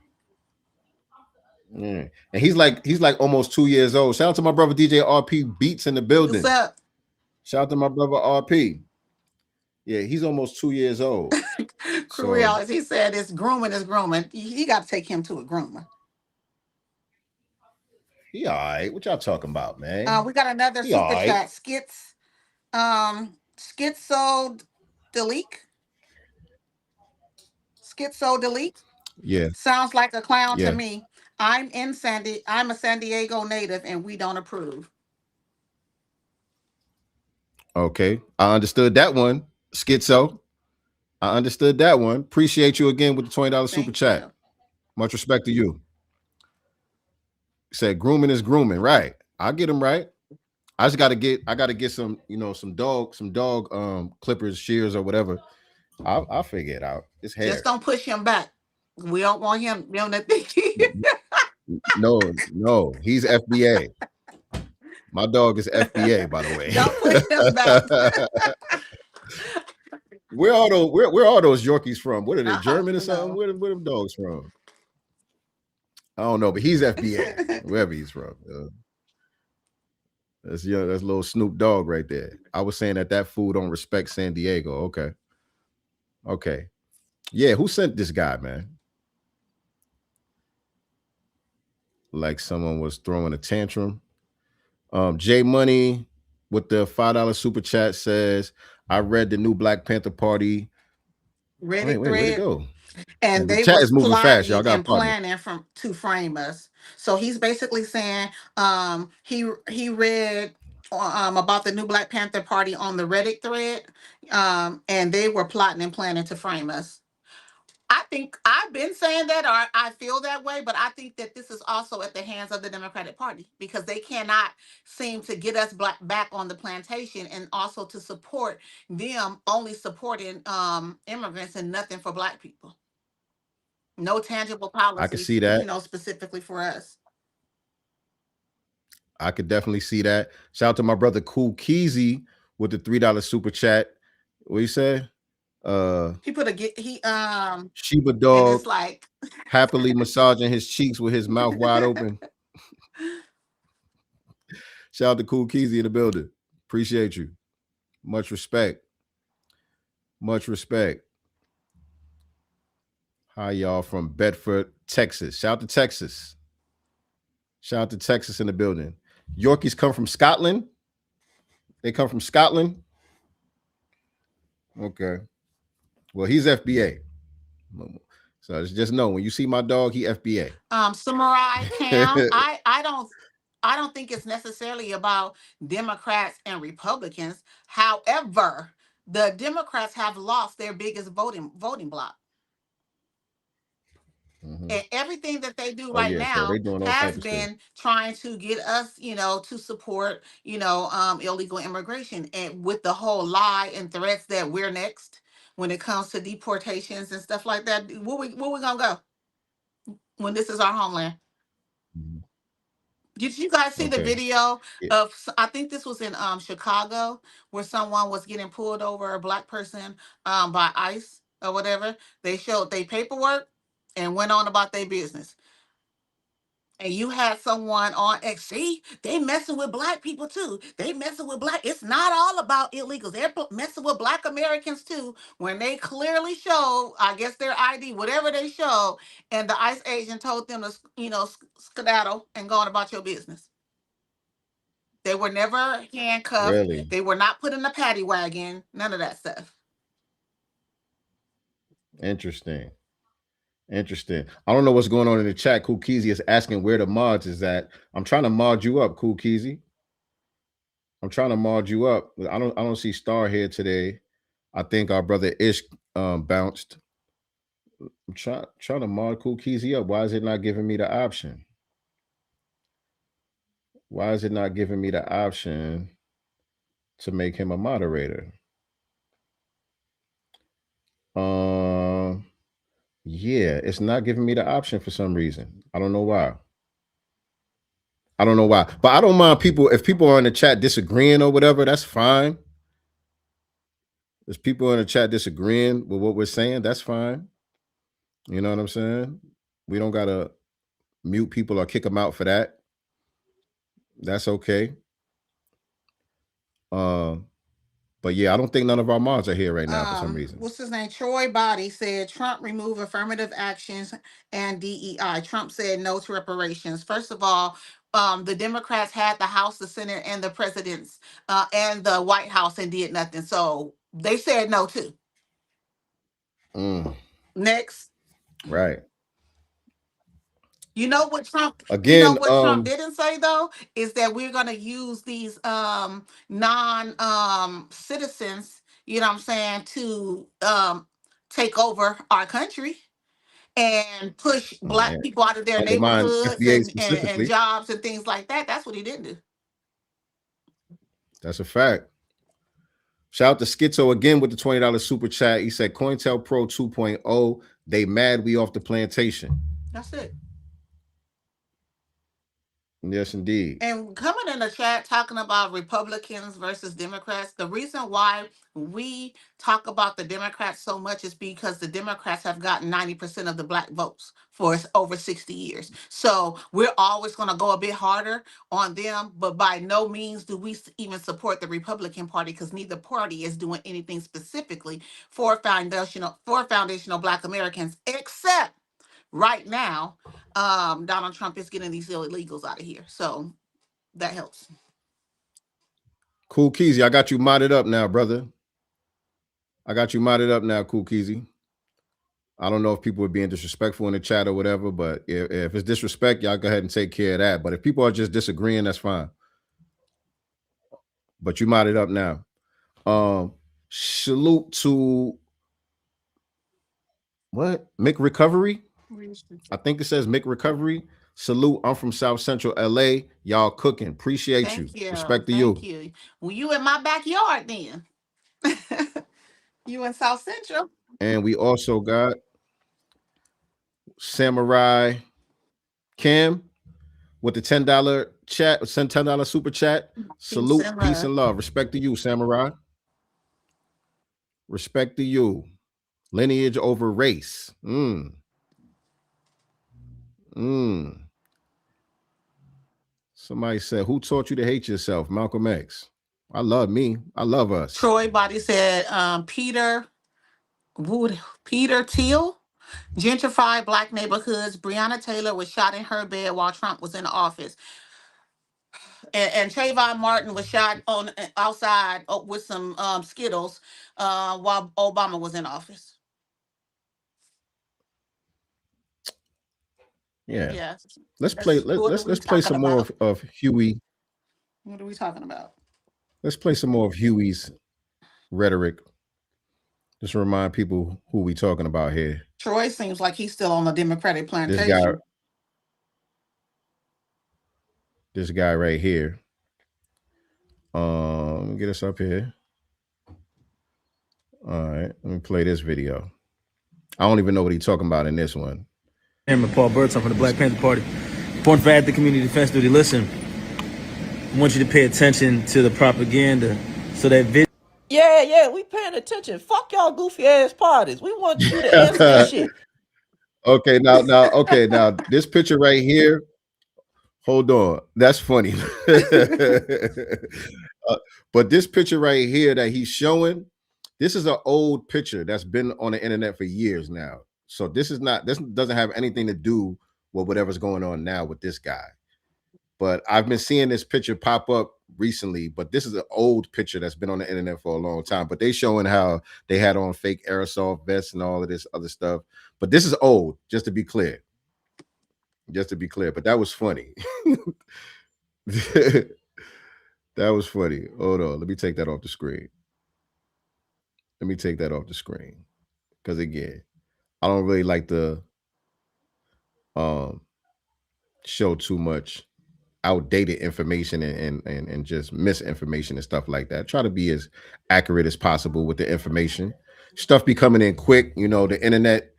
Yeah. And he's like almost 2 years old. Shout out to my brother DJ RP Beats in the building. What's up? Shout out to my brother RP. Yeah, he's almost 2 years old. Crew as he said, it's grooming is grooming. You got to take him to a groomer. He all right. What y'all talking about, man? We got another super chat. Schizo Delete. Yeah. Sounds like a clown to me. I'm a San Diego native and we don't approve. Okay. I understood that one. Schizo. I understood that one. Appreciate you again with the $20 super chat. Much respect to you. Said grooming is grooming, right? I'll get him right. I gotta get some, some dog clippers, shears, or whatever. I'll figure it out. It's hair. Just don't push him back. We don't want him doing that thing. No, he's FBA. My dog is FBA, by the way. Don't push him back. Where are those Yorkies from? What are they, German or something? Where them dogs from? I don't know, but he's FBA, wherever he's from. That's little Snoop Dogg right there. I was saying that fool don't respect San Diego. Okay. Yeah, who sent this guy, man? Like someone was throwing a tantrum. J Money with the $5 super chat says, I read the new Black Panther Party. Wait, where'd it go? And the they chat was is moving fast, y'all. Got planning to frame us. So he's basically saying he read about the new Black Panther Party on the Reddit thread, and they were plotting and planning to frame us. I think I've been saying that, or I feel that way, but I think that this is also at the hands of the Democratic Party because they cannot seem to get us back on the plantation, and also to support them only supporting immigrants and nothing for Black people. No tangible policies. I can see that. Specifically for us. I could definitely see that. Shout out to my brother Cool Keezy with the $3 super chat. What you say? He put Shiba dog like happily massaging his cheeks with his mouth wide open. Shout out to Cool Keezy in the building. Appreciate you. Much respect. Hi, y'all from Bedford, Texas. Shout out to Texas. In the building. Yorkies come from Scotland. They come from Scotland. Okay. Well, he's FBA. So just know when you see my dog, he FBA. Samurai Cam. I don't think it's necessarily about Democrats and Republicans. However, the Democrats have lost their biggest voting bloc. Mm-hmm. And everything that they do now has been trying to get us, to support, illegal immigration, and with the whole lie and threats that we're next when it comes to deportations and stuff like that. Where we gonna go when this is our homeland? Mm-hmm. Did you guys see the video of? I think this was in Chicago, where someone was getting pulled over, a Black person, by ICE. or whatever. They showed their paperwork and went on about their business. And you had someone on X. See, they messing with black people too. They messing with black. It's not all about illegals. They're messing with black Americans too. When they clearly showed, I guess their ID, whatever they showed, and the ICE agent told them to, skedaddle and go on about your business. They were never handcuffed. Really? They were not put in a paddy wagon. None of that stuff. Interesting. Interesting. I don't know what's going on in the chat. Cool Keezy is asking where the mods is at. I'm trying to mod you up, Cool Keezy. I'm trying to mod you up. I don't see Star here today. I think our brother Ish bounced. I'm trying to mod Cool Keezy up. Why is it not giving me the option? Why is it not giving me the option to make him a moderator? Yeah, it's not giving me the option for some reason. I don't know why. But I don't mind people, if people are in the chat disagreeing or whatever, that's fine. There's people in the chat disagreeing with what we're saying, that's fine. You know what I'm saying? We don't gotta mute people or kick them out for that. That's okay. But yeah, I don't think none of our mods are here right now for some reason. What's his name? Troy Body said Trump remove affirmative actions and DEI. Trump said no to reparations. First of all, the Democrats had the House, the Senate, and the presidents and the White House and did nothing. So they said no too. Next. Right. You know what Trump Trump didn't say though is that we're gonna use these non citizens, you know what I'm saying, to take over our country and push black people out of their neighborhoods and jobs and things like that. That's what he didn't do. That's a fact. Shout out to Schizo again with the $20 super chat. He said COINTELPRO 2.0. They mad we off the plantation. That's it. Yes, indeed. And coming in the chat talking about Republicans versus Democrats, the reason why we talk about the Democrats so much is because the Democrats have gotten 90% of the black votes for over 60 years. So we're always going to go a bit harder on them, but by no means do we even support the Republican Party because neither party is doing anything specifically for foundational black Americans, except right now, Donald Trump is getting these illegals out of here. So that helps. Cool Keezy, I got you modded up now, brother. I got you modded up now, Cool Keezy. I don't know if people are being disrespectful in the chat or whatever, but if it's disrespect, y'all go ahead and take care of that. But if people are just disagreeing, that's fine. But you modded up now. Salute to what? Mick Recovery? I think it says Mick Recovery. Salute. I'm from South Central LA. Y'all cooking. Appreciate Thank you. Respect to you. Thank you. Well, you in my backyard then. You in South Central. And we also got Samurai Cam with the $10 chat, send $10 super chat. Salute, peace and love. Respect to you, Samurai. Respect to you. Lineage over race. Somebody said, who taught you to hate yourself? Malcolm X. I love me. I love us. Troy Body said Peter Thiel. Gentrified black neighborhoods. Breonna Taylor was shot in her bed while Trump was in office. And Trayvon Martin was shot outside with some Skittles while Obama was in office. Yeah. Yes. Let's play some more of Huey. What are we talking about? Let's play some more of Huey's rhetoric. Just remind people who we talking about here. Troy seems like he's still on the Democratic plantation. This guy right here. Get us up here. All right, let me play this video. I don't even know what he's talking about in this one. Chairman Paul Birdsong from the Black Panther Party. Important for active community defense duty. Listen, I want you to pay attention to the propaganda so that video. Yeah, we paying attention. Fuck y'all goofy ass parties. We want you to answer this shit. Okay, now this picture right here. Hold on, that's funny. But this picture right here that he's showing, this is an old picture that's been on the internet for years now. So this doesn't have anything to do with whatever's going on now with this guy. But I've been seeing this picture pop up recently, but this is an old picture that's been on the internet for a long time. But they showing how they had on fake aerosol vests and all of this other stuff. But this is old, just to be clear. But that was funny. That was funny. Hold on. Let me take that off the screen. Because again, I don't really like to show too much outdated information and just misinformation and stuff like that. Try to be as accurate as possible with the information. Stuff be coming in quick. You know, the internet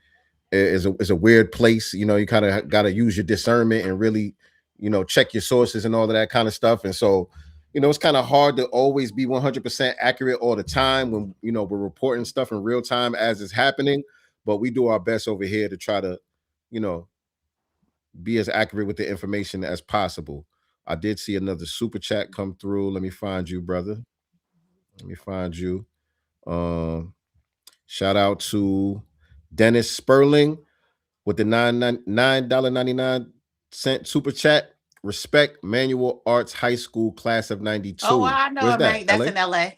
is a weird place. You know, you kind of got to use your discernment and really, you know, check your sources and all of that kind of stuff. And so, you know, it's kind of hard to always be 100% accurate all the time when, you know, we're reporting stuff in real time as it's happening. But we do our best over here to try to, you know, be as accurate with the information as possible. I did see another super chat come through. Let me find you, brother. Let me find you. Shout out to Dennis Sperling with the $9.99 super chat. Respect Manual Arts High School class of 92. Oh, I know Where's it, man. that? That's LA? in LA.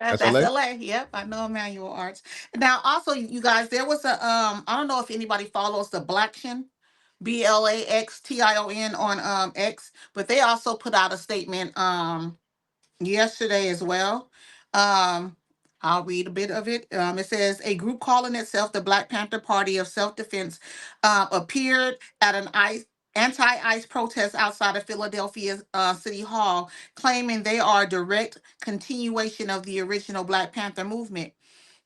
That's That's LA? LA. Yep, I know Emmanuel Arts. Now, also, you guys, there was a I don't know if anybody follows the Blacktion, BLAXTION on X, but they also put out a statement yesterday as well. Um, I'll read a bit of it. It says a group calling itself the Black Panther Party of Self-Defense appeared at an anti-ICE protest outside of Philadelphia City Hall, claiming they are a direct continuation of the original Black Panther movement.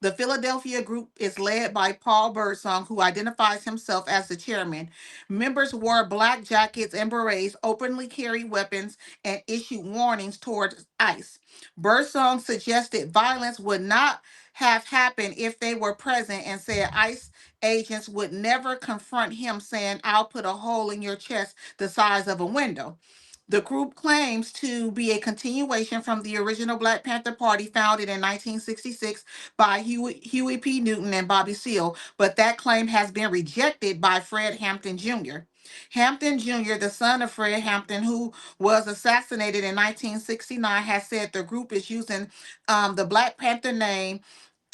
The Philadelphia group is led by Paul Birdsong, who identifies himself as the chairman. Members wore black jackets and berets, openly carried weapons, and issued warnings towards ICE. Birdsong suggested violence would not have happened if they were present and said ICE agents would never confront him, saying, "I'll put a hole in your chest the size of a window." The group claims to be a continuation from the original Black Panther Party founded in 1966 by Huey P. Newton and Bobby Seale, but that claim has been rejected by Fred Hampton Jr. Hampton Jr., the son of Fred Hampton, who was assassinated in 1969, has said the group is using the Black Panther name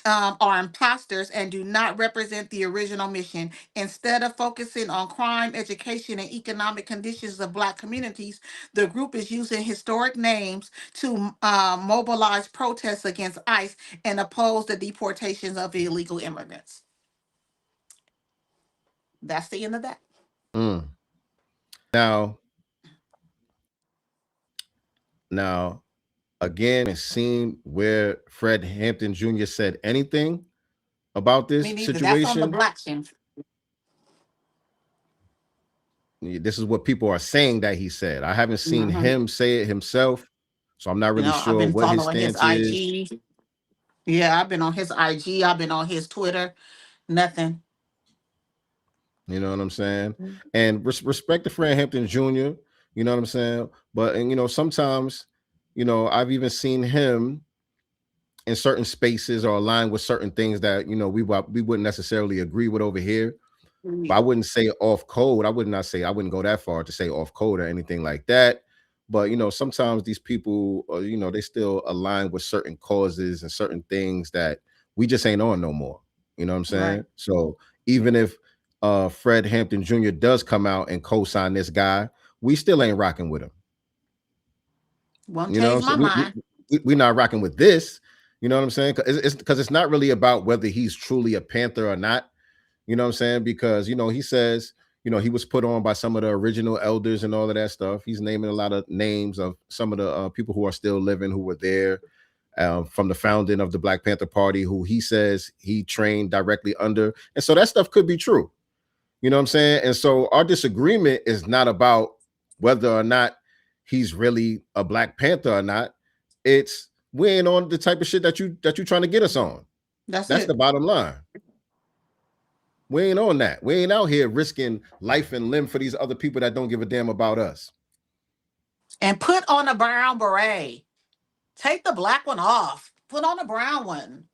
are imposters and do not represent the original mission. Instead of focusing on crime, education, and economic conditions of Black communities, the group is using historic names to mobilize protests against ICE and oppose the deportations of illegal immigrants. That's the end of that. Now, again, it seemed where Fred Hampton Jr. said anything about this Me neither. That's on the situation. Blacktion. This is what people are saying that he said. I haven't seen him say it himself, so I'm not really I've sure been what his following his stance is. IG. Yeah, I've been on his IG. I've been on his Twitter. Nothing. You know what I'm saying? And respect to Fred Hampton Jr. You know what I'm saying? But and you know, sometimes, you know, I've even seen him in certain spaces or align with certain things that you know we wouldn't necessarily agree with over here. But I wouldn't say off code. I wouldn't go that far to say off code or anything like that. But you know, sometimes these people, you know, they still align with certain causes and certain things that we just ain't on no more. You know what I'm saying? Right. So even if Fred Hampton Jr. does come out and co-sign this guy, we still ain't rocking with him. Won't You know, change so my mind. we're not rocking with this. You know what I'm saying? Because it's not really about whether he's truly a Panther or not. You know what I'm saying? Because, you know, he says, you know, he was put on by some of the original elders and all of that stuff. He's naming a lot of names of some of the people who are still living, who were there from the founding of the Black Panther Party, who he says he trained directly under. And so that stuff could be true. You know what I'm saying? And so our disagreement is not about whether or not he's really a Black Panther or not. It's We ain't on the type of shit that you trying to get us on. That's it. the bottom line. We ain't on that. We ain't out here risking life and limb for these other people that don't give a damn about us. And put on a brown beret. Take the black one off. Put on a brown one.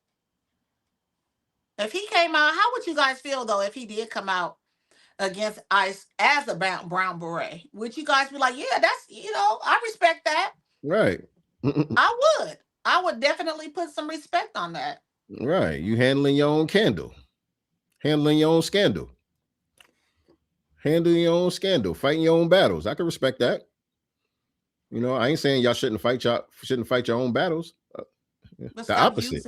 If he came out, how would you guys feel though if he did come out against ICE as a brown beret? Would you guys be like, yeah, that's, I respect that. Right. I would definitely put some respect on that. Right. You handling your own candle. Handling your own scandal. Handling your own scandal. Fighting your own battles. I can respect that. I ain't saying y'all shouldn't fight your own battles. The opposite.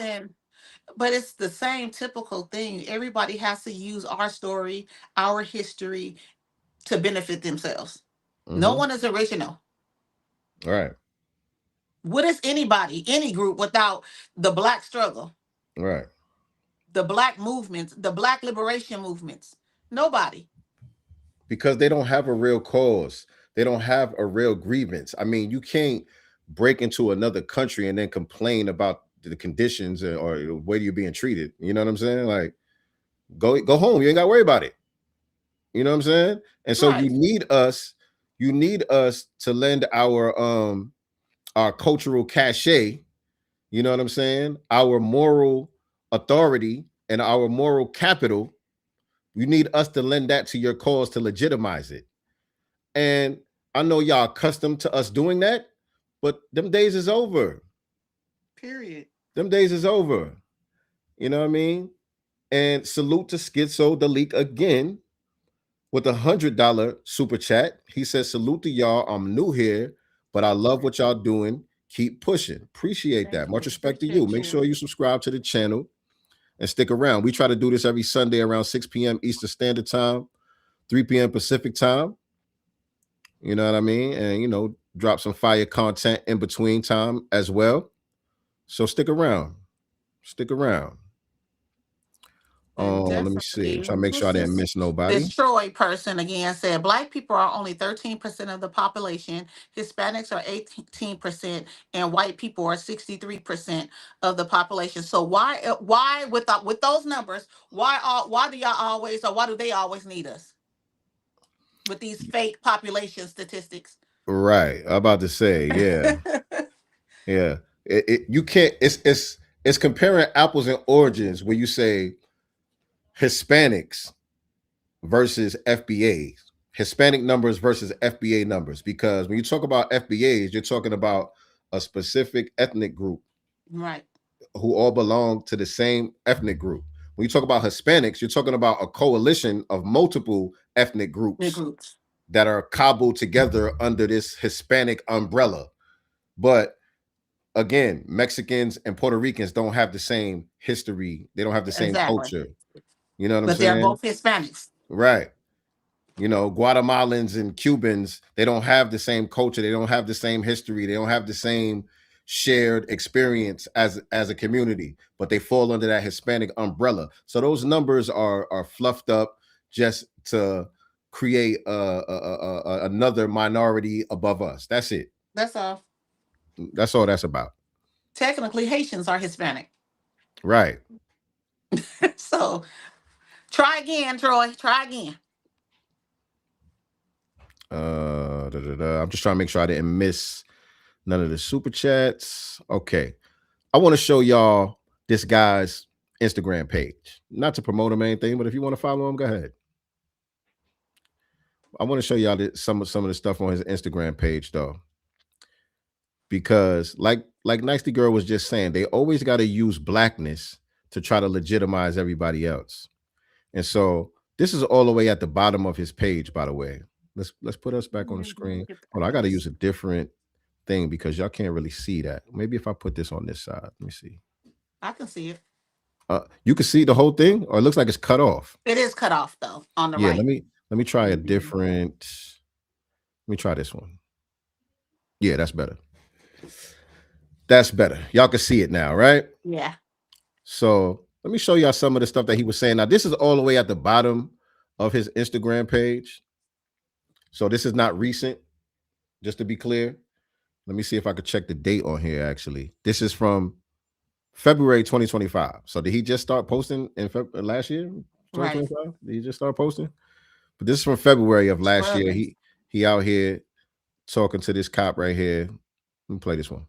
But it's the same typical thing. Everybody has to use our story, our history to benefit themselves. Mm-hmm. No one is original. All right. What is anybody, any group without the Black struggle? Right. The Black movements, the Black liberation movements. Nobody. Because they don't have a real cause. They don't have a real grievance. I mean, you can't break into another country and then complain about the conditions or the way you're being treated. You know what I'm saying? Like, go home. You ain't got to worry about it. You know what I'm saying? And so right. you need us to lend our cultural cachet, you know what I'm saying? Our moral authority and our moral capital. You need us to lend that to your cause to legitimize it. And I know y'all accustomed to us doing that, but them days is over. Period. Them days is over. You know what I mean? And salute to Schizo the Leak again with $100 super chat. He says, salute to y'all. I'm new here, but I love what y'all doing. Keep pushing. Appreciate that. Much respect to you. Make sure you subscribe to the channel and stick around. We try to do this every Sunday around 6 p.m. Eastern Standard Time, 3 p.m. Pacific Time. You know what I mean? And, drop some fire content in between time as well. So stick around. Stick around. Let me see. Try to make sure I didn't miss nobody. Destroy person again said Black people are only 13% of the population. Hispanics are 18%, and white people are 63% of the population. So why with those numbers, why do y'all always, or why do they always need us with these fake population statistics? Right. I'm about to say, yeah. Yeah. You can't. It's comparing apples and oranges when you say Hispanics versus FBAs, Hispanic numbers versus FBA numbers, because when you talk about FBAs, you're talking about a specific ethnic group, right? Who all belong to the same ethnic group. When you talk about Hispanics, you're talking about a coalition of multiple ethnic groups that are cobbled together under this Hispanic umbrella. But again, Mexicans and Puerto Ricans don't have the same history. They don't have the same culture. You know what I'm saying? But they're both Hispanics. Right. Guatemalans and Cubans, they don't have the same culture. They don't have the same history. They don't have the same shared experience as a community, but they fall under that Hispanic umbrella. So those numbers are fluffed up just to create another minority above us. That's it. That's all. That's all that's about. Technically, Haitians are Hispanic. Right. So try again, Troy. Try again. I'm just trying to make sure I didn't miss none of the super chats. Okay. I want to show y'all this guy's Instagram page. Not to promote him or anything, but if you want to follow him, go ahead. I want to show y'all some of the stuff on his Instagram page, though. Because like Nicely Girl was just saying, they always got to use blackness to try to legitimize everybody else. And so this is all the way at the bottom of his page, by the way. Let's put us back on the screen. Hold on, I got to use a different thing because y'all can't really see that. Maybe if I put this on this side, let me see. I can see it. You can see the whole thing, or it looks like it's cut off. It is cut off though on the right. Yeah, let me try a different. Let me try this one. Yeah, that's better. That's better. Y'all can see it now, right? Yeah. So let me show y'all some of the stuff that he was saying. Now, this is all the way at the bottom of his Instagram page. So this is not recent, just to be clear. Let me see if I could check the date on here. Actually, this is from February 2025. So did he just start posting in last year, 2025? Right. Did he just start posting? But this is from February of last year. He out here talking to this cop right here. Let me play this one.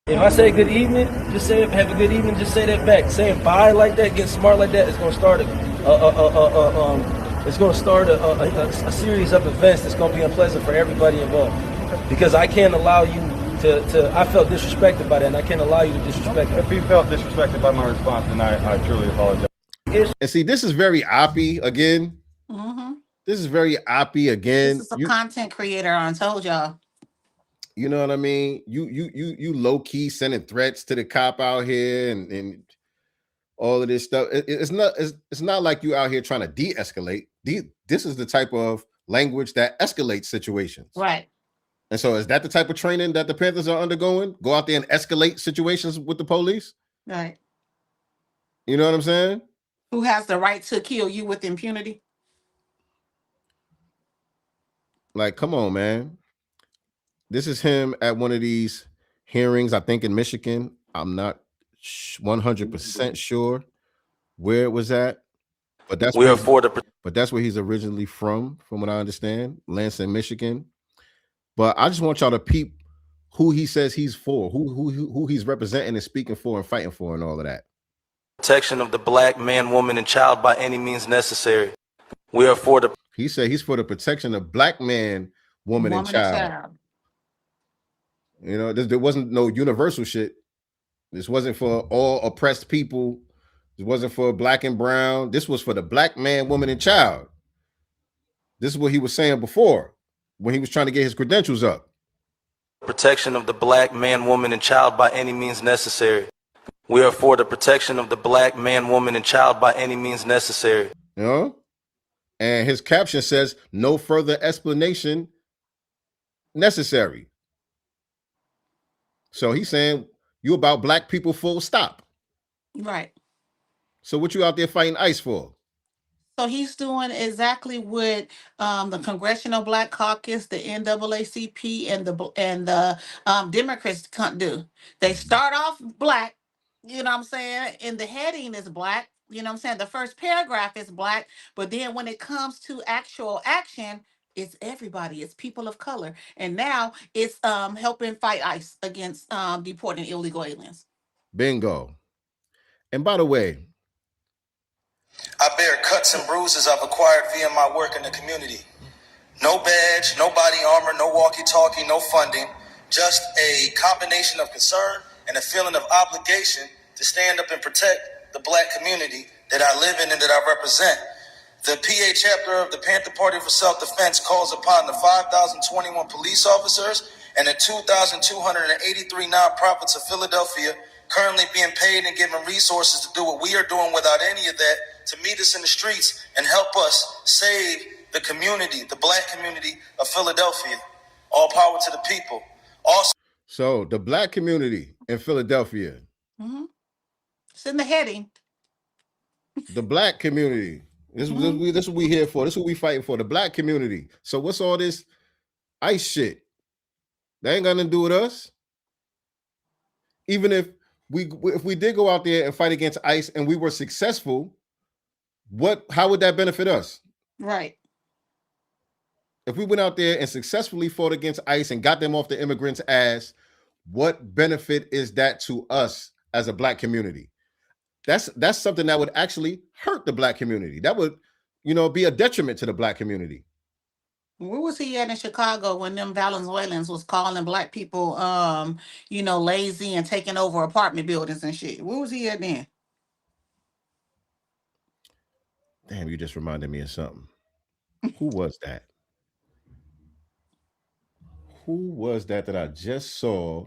If I say good evening, just say have a good evening. Just say that back. Saying bye like that, get smart like that, it's gonna start a series of events that's gonna be unpleasant for everybody involved. Because I can't allow you to. I felt disrespected by that, and I can't allow you to disrespect me. If you felt disrespected by my response, then I truly apologize. And see, this is very oppy again. Mm-hmm. This is very oppy again. This is a content creator. I told y'all. You know what I mean? You low key sending threats to the cop out here and all of this stuff. It's not like you out here trying to de-escalate. This is the type of language that escalates situations. Right. And so is that the type of training that the Panthers are undergoing? Go out there and escalate situations with the police? Right. You know what I'm saying? Who has the right to kill you with impunity? Like, come on, man. This is him at one of these hearings, I think in Michigan. I'm not 100% sure where it was at, but that's where he's originally from what I understand, Lansing, Michigan. But I just want y'all to peep who he says he's for, who he's representing and speaking for and fighting for and all of that. Protection of the black man, woman, and child by any means necessary. We are for the. He said he's for the protection of black man, woman and child. You know, there wasn't no universal shit. This wasn't for all oppressed people. This wasn't for black and brown. This was for the black man, woman, and child. This is what he was saying before when he was trying to get his credentials up. Protection of the black man, woman, and child by any means necessary. We are for the protection of the black man, woman, and child by any means necessary. You know? And his caption says, no further explanation necessary. So he's saying you about black people full stop. Right. So what you out there fighting ICE for? So he's doing exactly what the Congressional Black Caucus, the NAACP, and the Democrats can't do. They start off black, you know what I'm saying, and the heading is black, you know what I'm saying. The first paragraph is black, but then when it comes to actual action, it's everybody. It's people of color, and now it's helping fight ICE against deporting illegal aliens. Bingo. And by the way, I bear cuts and bruises I've acquired via my work in the community. No badge, no body armor, no walkie-talkie, no funding, just a combination of concern and a feeling of obligation to stand up and protect the black community that I live in and that I represent. The PA chapter of the Panther Party for Self-Defense calls upon the 5,021 police officers and the 2,283 nonprofits of Philadelphia currently being paid and given resources to do what we are doing without any of that, to meet us in the streets and help us save the community, the black community of Philadelphia. All power to the people. Also, so the black community in Philadelphia. Mm-hmm. It's in the heading. The black community. This is what we here for. This is what we fighting for. The black community. So what's all this ICE shit? That ain't got nothing to do with us. Even if we did go out there and fight against ICE and we were successful, how would that benefit us? Right. If we went out there and successfully fought against ICE and got them off the immigrants' ass, what benefit is that to us as a black community? That's something that would actually hurt the black community. That would, be a detriment to the black community. Where was he at in Chicago when them Venezuelans was calling black people, lazy and taking over apartment buildings and shit? Where was he at then? Damn, you just reminded me of something. Who was that? Who was that I just saw?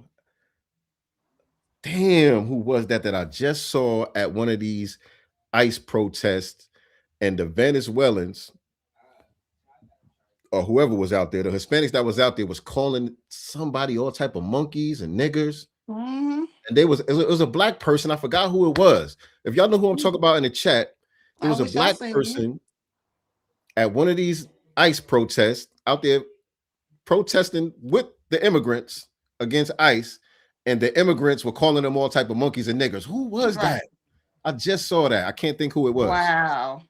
Damn, who was that I just saw at one of these ICE protests, and the Venezuelans or whoever was out there, the Hispanics that was out there was calling somebody all type of monkeys and niggers. Mm-hmm. And it was a black person. I forgot who it was. If y'all know who I'm talking about in the chat, there was a black person at one of these ICE protests out there protesting with the immigrants against ICE, and the immigrants were calling them all type of monkeys and niggers. Who was that? I just saw that. I can't think who it was. Wow.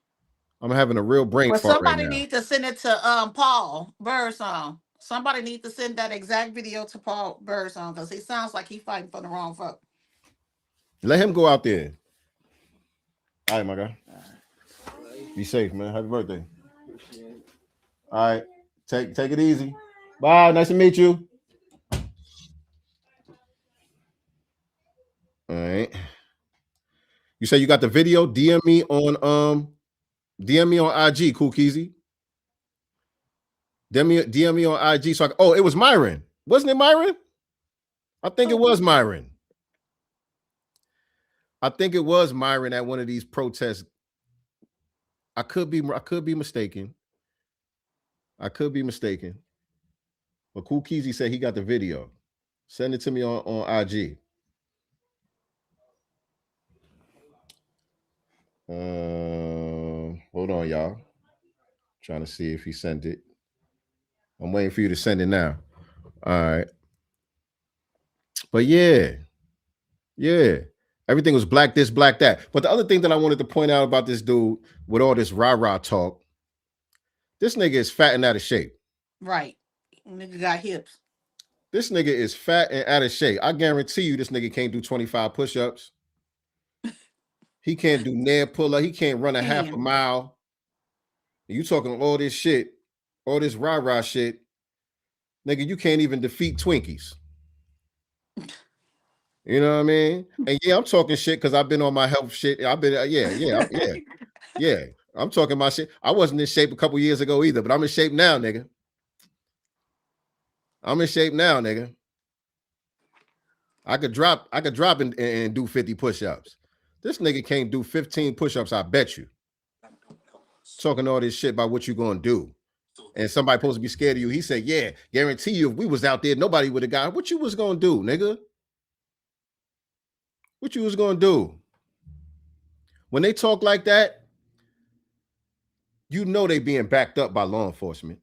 I'm having a real brain fart right Somebody now. need to send it to Paul Birdsong. Somebody need to send that exact video to Paul Birdsong because he sounds like he's fighting for the wrong folk. Let him go out there. All right, my guy. Be safe, man. Happy birthday. All right. Take it easy. Bye. Nice to meet you. All right. You say you got the video? DM me on IG, Cool Keezy. DM me on IG. So it was Myron. Wasn't it Myron? I think it was Myron. I think it was Myron at one of these protests. I could be mistaken. But Cool Keezy said he got the video. Send it to me on IG. Hold on, y'all. Trying to see if he sent it. I'm waiting for you to send it now. All right. But yeah. Everything was black this, black that. But the other thing that I wanted to point out about this dude with all this rah-rah talk, this nigga is fat and out of shape. Right. Nigga got hips. This nigga is fat and out of shape. I guarantee you this nigga can't do 25 push-ups. He can't do nair pull-up. He can't run a half a mile. You talking all this shit, all this rah-rah shit. Nigga, you can't even defeat Twinkies. You know what I mean? And yeah, I'm talking shit because I've been on my health shit. I've been, yeah. I'm talking my shit. I wasn't in shape a couple years ago either, but I'm in shape now, nigga. I could drop and do 50 push-ups. This nigga can't do 15 push-ups, I bet you. Talking all this shit about what you gonna do. And somebody supposed to be scared of you. He said, yeah, guarantee you if we was out there, nobody would have got what you was gonna do, nigga. What you was gonna do? When they talk like that, you know they being backed up by law enforcement.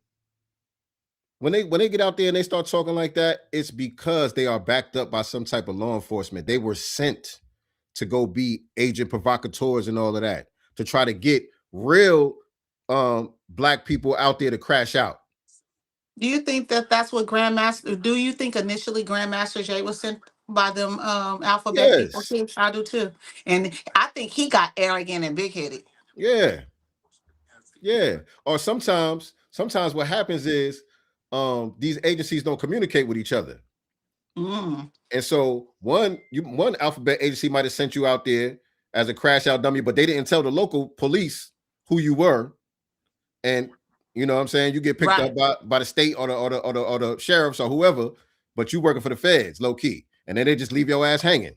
When they get out there and they start talking like that, it's because they are backed up by some type of law enforcement. They were sent to go be agent provocateurs and all of that to try to get real black people out there to crash out. Do you think that that's what Grandmaster? Do you think initially Grandmaster Jay was sent by them alphabet people too? I do too, and I think he got arrogant and big headed. Yeah. Or sometimes what happens is these agencies don't communicate with each other, and so one alphabet agency might have sent you out there as a crash out dummy, but they didn't tell the local police who you were, and you know what I'm saying? You get picked up by the state or the sheriffs or whoever, but you working for the feds, low key. And then they just leave your ass hanging.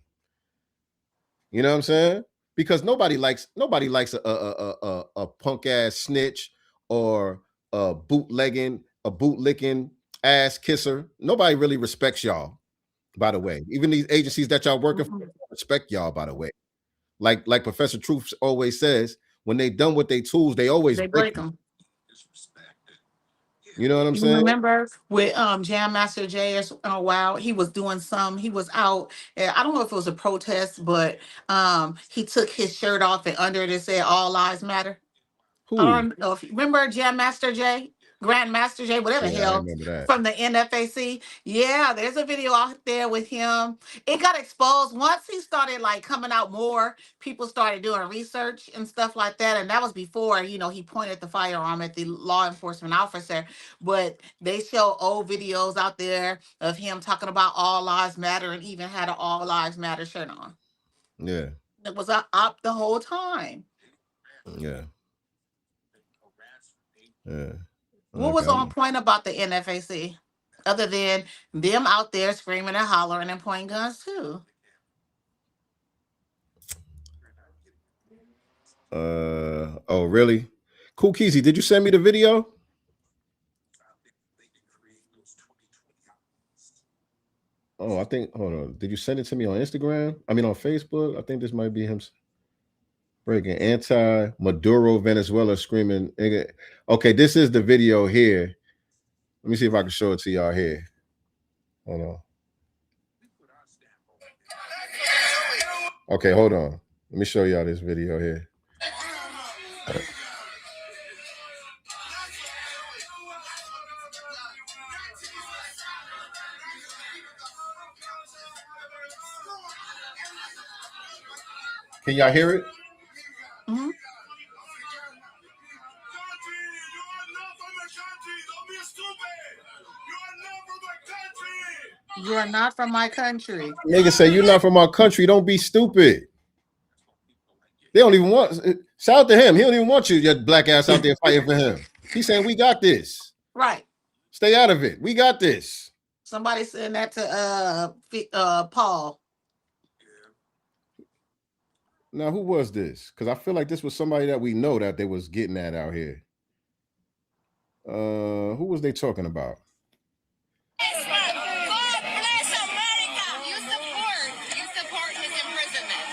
You know what I'm saying? Because nobody likes a punk ass snitch or a bootlicking ass kisser. Nobody really respects y'all, by the way. Even these agencies that y'all working for respect y'all, by the way. Like Professor Truth always says, when they done with their tools, they always break them. You know what I'm saying? Remember with Jam Master Jay wow, he was out. I don't know if it was a protest, but he took his shirt off and under it said "All Lives Matter." Who? I don't know if you remember Jam Master Jay, Grandmaster Jay, whatever hell, from the NFAC. Yeah, there's a video out there with him. It got exposed once he started like coming out more. People started doing research and stuff like that, and that was before he pointed the firearm at the law enforcement officer. But they show old videos out there of him talking about all lives matter, and even had an all lives matter shirt on. Yeah, it was up the whole time. Yeah. What was on point about the NFAC, other than them out there screaming and hollering and pointing guns too? Oh, really? Cool Keezy, did you send me the video? Oh, I think, hold on. Did you send it to me on Instagram? I mean, on Facebook? I think this might be him breaking anti-Maduro Venezuela screaming. Okay, this is the video here. Let me see if I can show it to y'all here. Hold on. Okay, hold on. Let me show y'all this video here. Can y'all hear it? Mm-hmm. You are not from my country. Nigga say you're not from our country. Don't be stupid. They don't even want. Shout out to him. He don't even want you, your black ass, out there fighting for him. He's saying we got this. Right. Stay out of it. We got this. Somebody said that to Paul. Now, who was this? Because I feel like this was somebody that we know that they was getting at out here. Who was they talking about? God bless America. You support his imprisonment.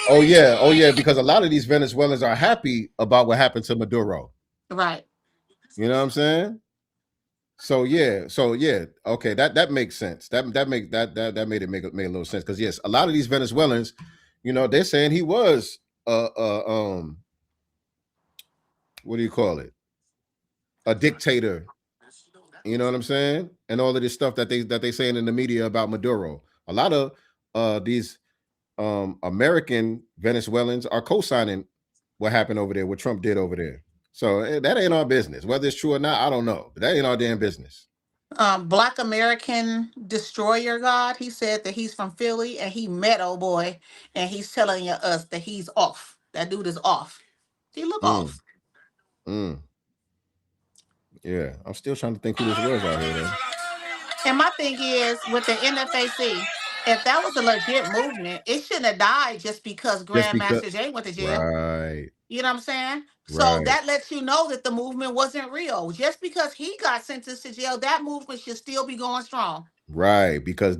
Oh yeah, because a lot of these Venezuelans are happy about what happened to Maduro. Right. You know what I'm saying? So yeah, okay, that makes sense. That made it make a little sense, because yes, a lot of these Venezuelans, you know, they're saying he was what do you call it? A dictator. You know what I'm saying? And all of this stuff that they saying in the media about Maduro. A lot of these American Venezuelans are co-signing what happened over there, what Trump did over there. So that ain't our business. Whether it's true or not, I don't know. But that ain't our damn business. Black American Destroyer God, he said that he's from Philly and he met old boy and he's telling us that he's off. That dude is off. He look off. Yeah, I'm still trying to think who this was out here though. And my thing is with the NFAC, if that was a legit movement, it shouldn't have died just because Just because, Grandmaster Jay went to jail. right. You know what I'm saying? So Right. that lets you know that the movement wasn't real. Just because he got sentenced to jail, that movement should still be going strong. Right, because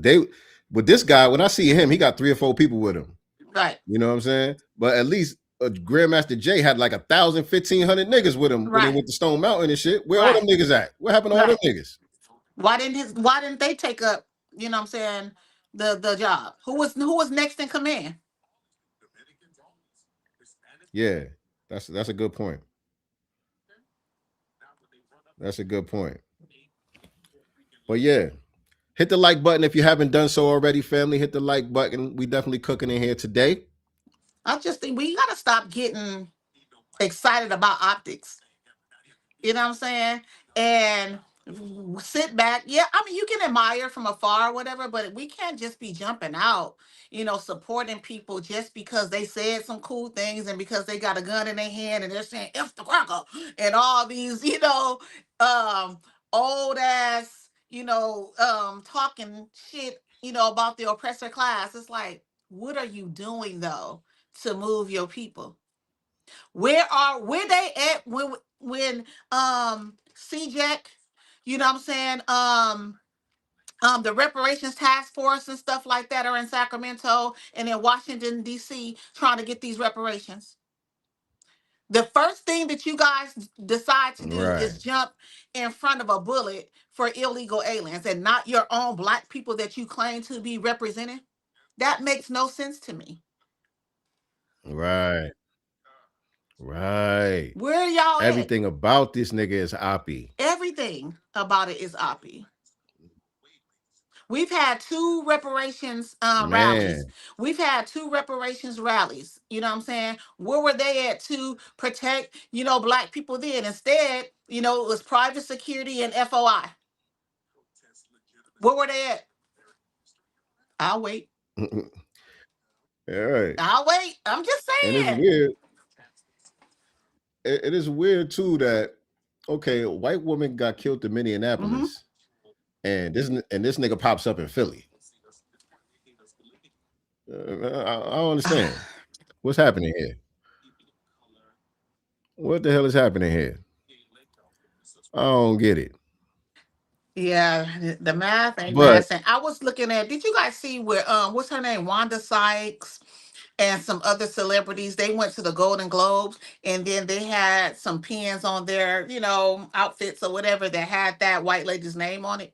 with this guy, when I see him, he got 3 or 4 people with him. Right. You know what I'm saying? But at least Grandmaster Jay had like 1,000, 1,500 niggas with him when they went to Stone Mountain and shit. Where all them niggas at? What happened to all them niggas? Why didn't they take up, you know what I'm saying, the job? Who was next in command? Yeah, that's a good point. That's a good point. But yeah, hit the like button if you haven't done so already, family. Hit the like button. We definitely cooking in here today. I just think we gotta stop getting excited about optics. You know what I'm saying? And sit back. Yeah, I mean, you can admire from afar or whatever, but we can't just be jumping out, you know, supporting people just because they said some cool things and because they got a gun in their hand and they're saying F the cracker and all these, you know, old ass, you know, talking shit, you know, about the oppressor class. It's like, what are you doing though to move your people? Where they at when CJAC, you know what I'm saying, the reparations task force and stuff like that are in Sacramento and in Washington D.C. trying to get these reparations. The first thing that you guys decide to do is jump in front of a bullet for illegal aliens and not your own black people that you claim to be representing. That makes no sense to me. Right. Where y'all Everything about this nigga is oppie. Everything about it is oppie. We've had 2 reparations rallies. We've had 2 reparations rallies. You know what I'm saying? Where were they at to protect, you know, black people then? Instead, you know, it was private security and FOI. Where were they at? I'll wait. All right. I'll wait. I'm just saying. And it's weird. It is weird too that, okay, a white woman got killed in Minneapolis, and this nigga pops up in Philly. I don't understand. What's happening here? What the hell is happening here? I don't get it. Yeah, the math ain't mathing. I was looking at, did you guys see where what's her name? Wanda Sykes and some other celebrities, they went to the Golden Globes and then they had some pins on their, you know, outfits or whatever that had that white lady's name on it.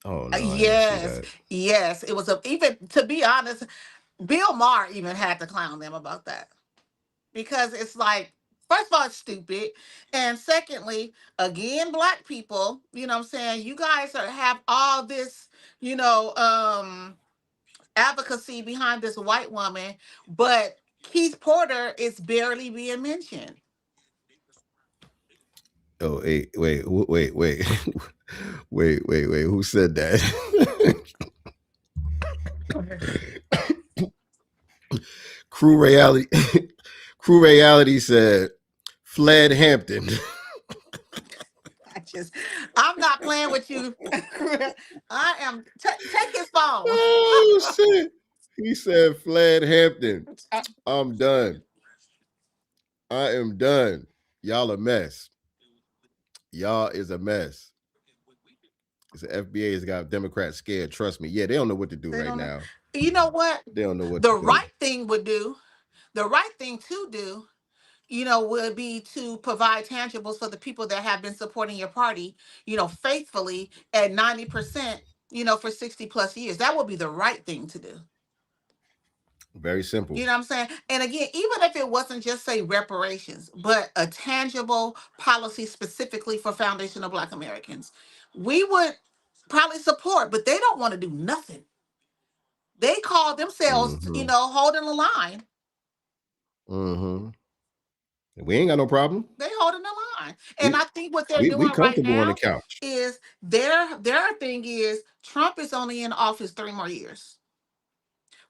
Oh no, I didn't see Yes, that. yes. It was even, to be honest, Bill Maher even had to clown them about that, because it's like, first of all, it's stupid, and secondly, again, black people, you know what I'm saying, you guys have all this, you know, advocacy behind this white woman, but Keith Porter is barely being mentioned. Oh, wait. Wait. Who said that? Crew Reality. Crew Reality said, fled Hampton. I'm not playing with you. I am. Take his phone. Oh shit. He said, fled Hampton. I'm done. I am done. Y'all a mess. Y'all is a mess. The FBA has got Democrats scared. Trust me. Yeah, they don't know what to do They right don't know. now. You know what? They don't know what The to do. right thing would do. The right thing to do, you know, would be to provide tangibles for the people that have been supporting your party, you know, faithfully at 90%, you know, for 60 plus years. That would be the right thing to do. Very simple. You know what I'm saying? And again, even if it wasn't just say reparations, but a tangible policy specifically for foundational Black Americans, we would probably support, but they don't want to do nothing. They call themselves, you know, holding the line. We ain't got no problem. They holding the line. And I think what they're We doing right comfortable on the now couch. is their thing is Trump is only in office 3 more years.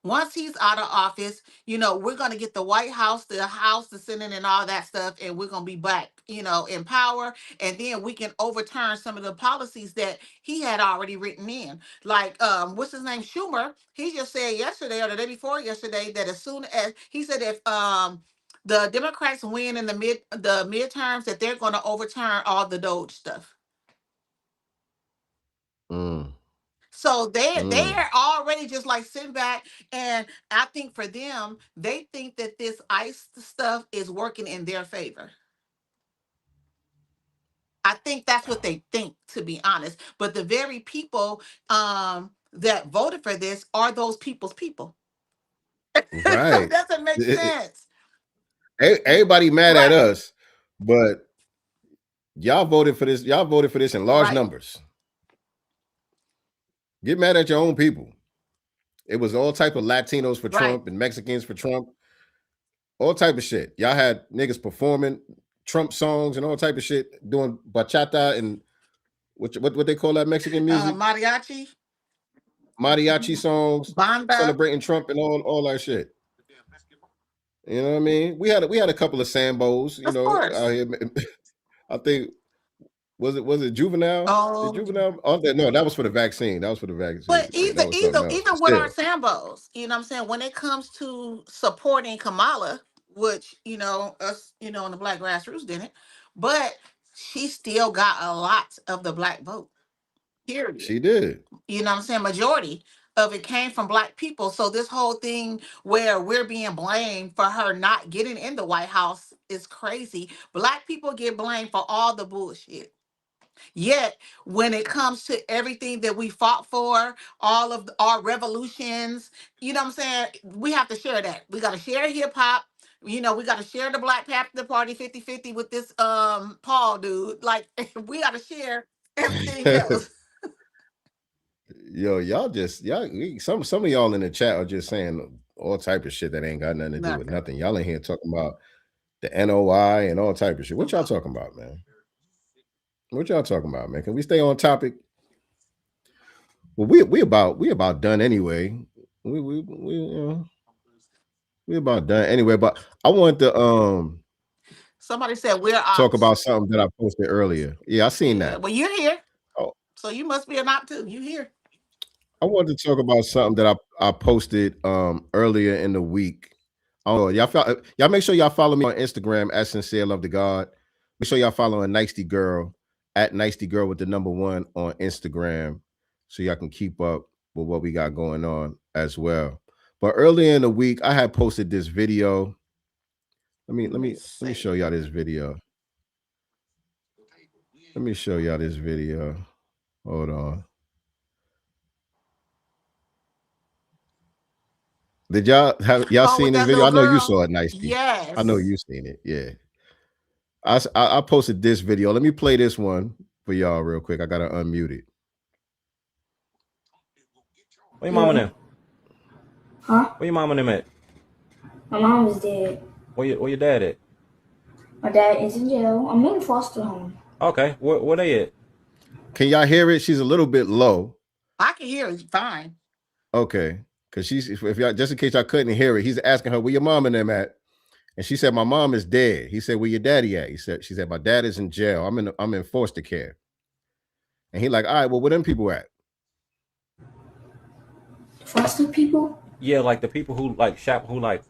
Once he's out of office, you know, we're going to get the White House, the House, the Senate, and all that stuff, and we're going to be back, you know, in power. And then we can overturn some of the policies that he had already written in. Like, what's his name? Schumer. He just said yesterday or the day before yesterday that as soon as he said if the Democrats win in the midterms, that they're going to overturn all the Doge stuff. So they're already just like sitting back, and I think for them, they think that this ICE stuff is working in their favor. I think that's what they think, to be honest. But the very people that voted for this are those people's people. So Right. it doesn't make sense. Everybody mad at Right. us, but y'all voted for this. Y'all voted for this in large Right. numbers. Get mad at your own people. It was all type of Latinos for Right. Trump and Mexicans for Trump. All type of shit. Y'all had niggas performing Trump songs and all type of shit, doing bachata and what they call that Mexican music? Mariachi. Mariachi songs, Banda. celebrating Trump and all that shit. You know what I mean? We had a couple of Sambos, you Of know, course. out here. I think was it Juvenile? Oh, Did Juvenile? Oh, no, that was for the vaccine. That was for the vaccine. but Yeah, that was something else. even But with our still, Sambos, you know what I'm saying, when it comes to supporting Kamala, which, you know, us, you know, in the Black Grassroots didn't, but she still got a lot of the Black vote. Period. she did. You know what I'm saying? Majority of it came from Black people. So this whole thing where we're being blamed for her not getting in the White House is crazy. Black people get blamed for all the bullshit. Yet, when it comes to everything that we fought for, all of our revolutions, you know what I'm saying? We have to share that. We got to share hip hop. You know, we got to share the Black Panther Party 50-50 with this Paul dude. Like, we got to share everything else. Yo, some of y'all in the chat are just saying all type of shit that ain't got nothing to do with nothing. Y'all in here talking about the NOI and all type of shit. What y'all talking about, man? What y'all talking about, man? Can we stay on topic? Well, we about done anyway. We about done anyway. But I want to Somebody said we're talk ops. about something that I posted earlier. Yeah, I seen that. Well, you're here. Oh. So you must be an op too. You here. I wanted to talk about something that I posted earlier in the week. Oh, y'all make sure y'all follow me on Instagram at Sincereluvdagod. Make sure y'all follow a Nicety Girl at Nicety Girl with the #1 on Instagram, so y'all can keep up with what we got going on as well. But earlier in the week, I had posted this video. Let me show y'all this video. Let me show y'all this video. Hold on. Did y'all Oh, seen with this that video? little I know you girl. saw it, Nicey. I know Yes. you seen it. Yeah. I posted this video. Let me play this one for y'all real quick. I gotta unmute it. Where your mama now? Huh? Where your mama them at? My mom is dead. Where your dad at? My dad is in jail. I'm in foster home. Okay, where they at? Can y'all hear it? She's a little bit low. I can hear it fine. Okay. Because she's if y'all just in case I couldn't hear it, he's asking her where your mom and them at. And she said, my mom is dead. He said, where your daddy at? She said, my dad is in jail. I'm in foster care. And he like, all right, well, where them people at? Foster people? Yeah, like the people who like shop, who like.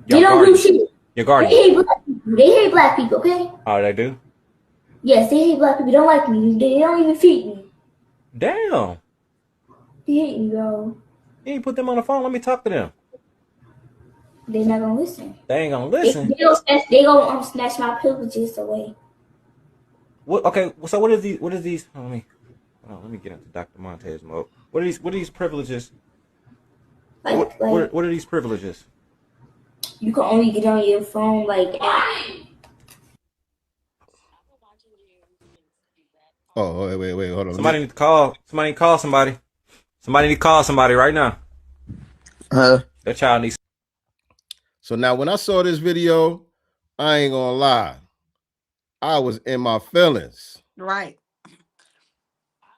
They don't do shit. Your They guardian. hate black people. They hate black people, okay? Oh, they do? Yes, they hate black people. They don't like me. They don't even feed me. Damn. They hate me, bro. You ain't put them on the phone. Let me talk to them. They're not gonna listen. They ain't gonna listen. They gonna snatch my privileges away. What? Okay. So what is these? What is these? Let me get into Dr. Montez mode. What are these privileges? What are these privileges? You can only get on your phone like. Oh, wait, hold on. Somebody need to call. Somebody call somebody. Somebody need to call somebody right now. That child needs. So now when I saw this video, I ain't gonna lie. I was in my feelings. Right.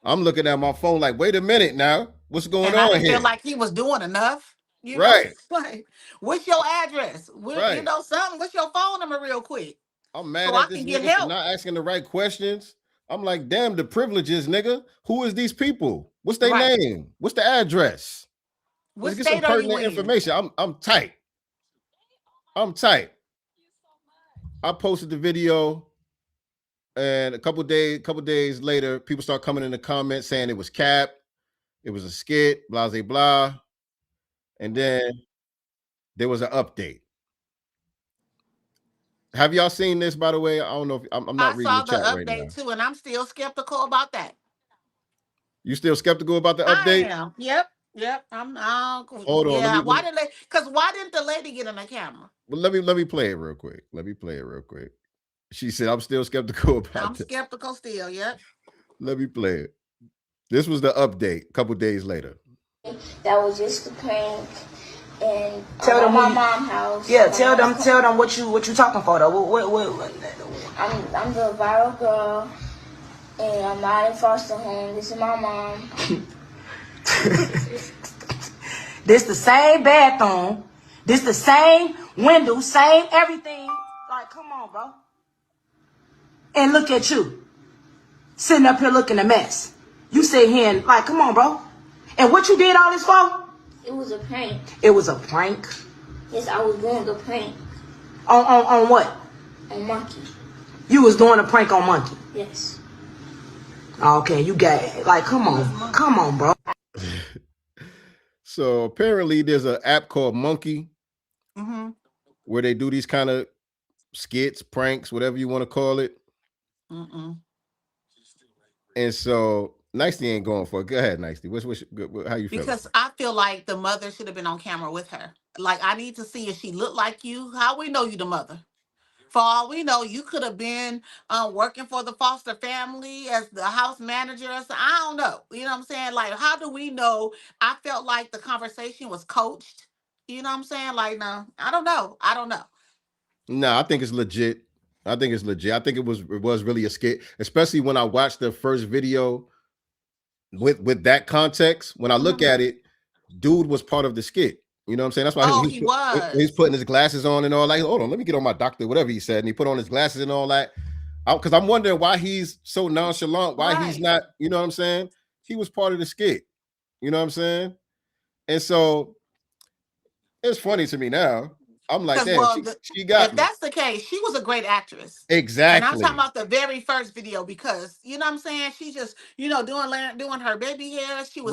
I'm looking at my phone like, wait a minute now. What's going And on I didn't here? feel like he was doing enough. You know, Right. like, what's your address? Right. You know, something. What's your phone number real quick? I'm mad So at I this can get nigga for help. not asking the right questions. I'm like, damn, the privileges, nigga. Who is these people? What's their Right. name? What's the address? What Let's get some state are you pertinent in? information. I'm tight. I'm tight. I posted the video, and a couple days later, people start coming in the comments saying it was cap, it was a skit, blah blah blah, and then there was an update. Have y'all seen this? By the way, I don't know if I'm not I reading saw the the chat right now. update too, and I'm still skeptical about that. You still skeptical about the I update? am. Yep. I'm. Hold on, Yeah. let me. Why didn't the lady get on the camera? Well, let me play it real quick. She said, I'm still skeptical about I'm this. skeptical still. Yep. Let me play it. This was the update a couple days later. That was just a prank. And tell them my mom's house. Yeah, tell them what you talking for though. What? I'm the viral girl, and I'm not in foster home. This is my mom. This the same bathroom. This the same window, same everything. Like, come on, bro. And look at you. Sitting up here looking a mess. You sit here and like, come on, bro. And what you did all this for? It was a prank. It was a prank? Yes, I was doing a prank. On what? On Monkey. You was doing a prank on Monkey? Yes. Okay, you got it. Like, come on, bro. So apparently there's an app called Monkey where they do these kind of skits, pranks, whatever you want to call it. And so Nicey ain't going for it. Go ahead, Nicey. How you feel? Because I feel like the mother should have been on camera with her. Like, I need to see if she looked like you. How we know you the mother? For all we know, you could have been working for the foster family as the house manager. Or something. I don't know. You know what I'm saying? Like, how do we know? I felt like the conversation was coached. You know what I'm saying? Like, no, I don't know. No, I think it's legit. I think it was really a skit, especially when I watched the first video with that context. When I look at it, dude was part of the skit. You know what I'm saying? That's why he was. He's putting his glasses on and all. Like, hold on, let me get on my doctor, whatever he said, and he put on his glasses and all that. Because I'm wondering why he's so nonchalant, why he's not. You know what I'm saying? He was part of the skit. You know what I'm saying? And so it's funny to me now. I'm like, damn, she got if me. that's the case, she was a great actress. Exactly. And I'm talking about the very first video because, you know what I'm saying? She just, doing her baby hair. She was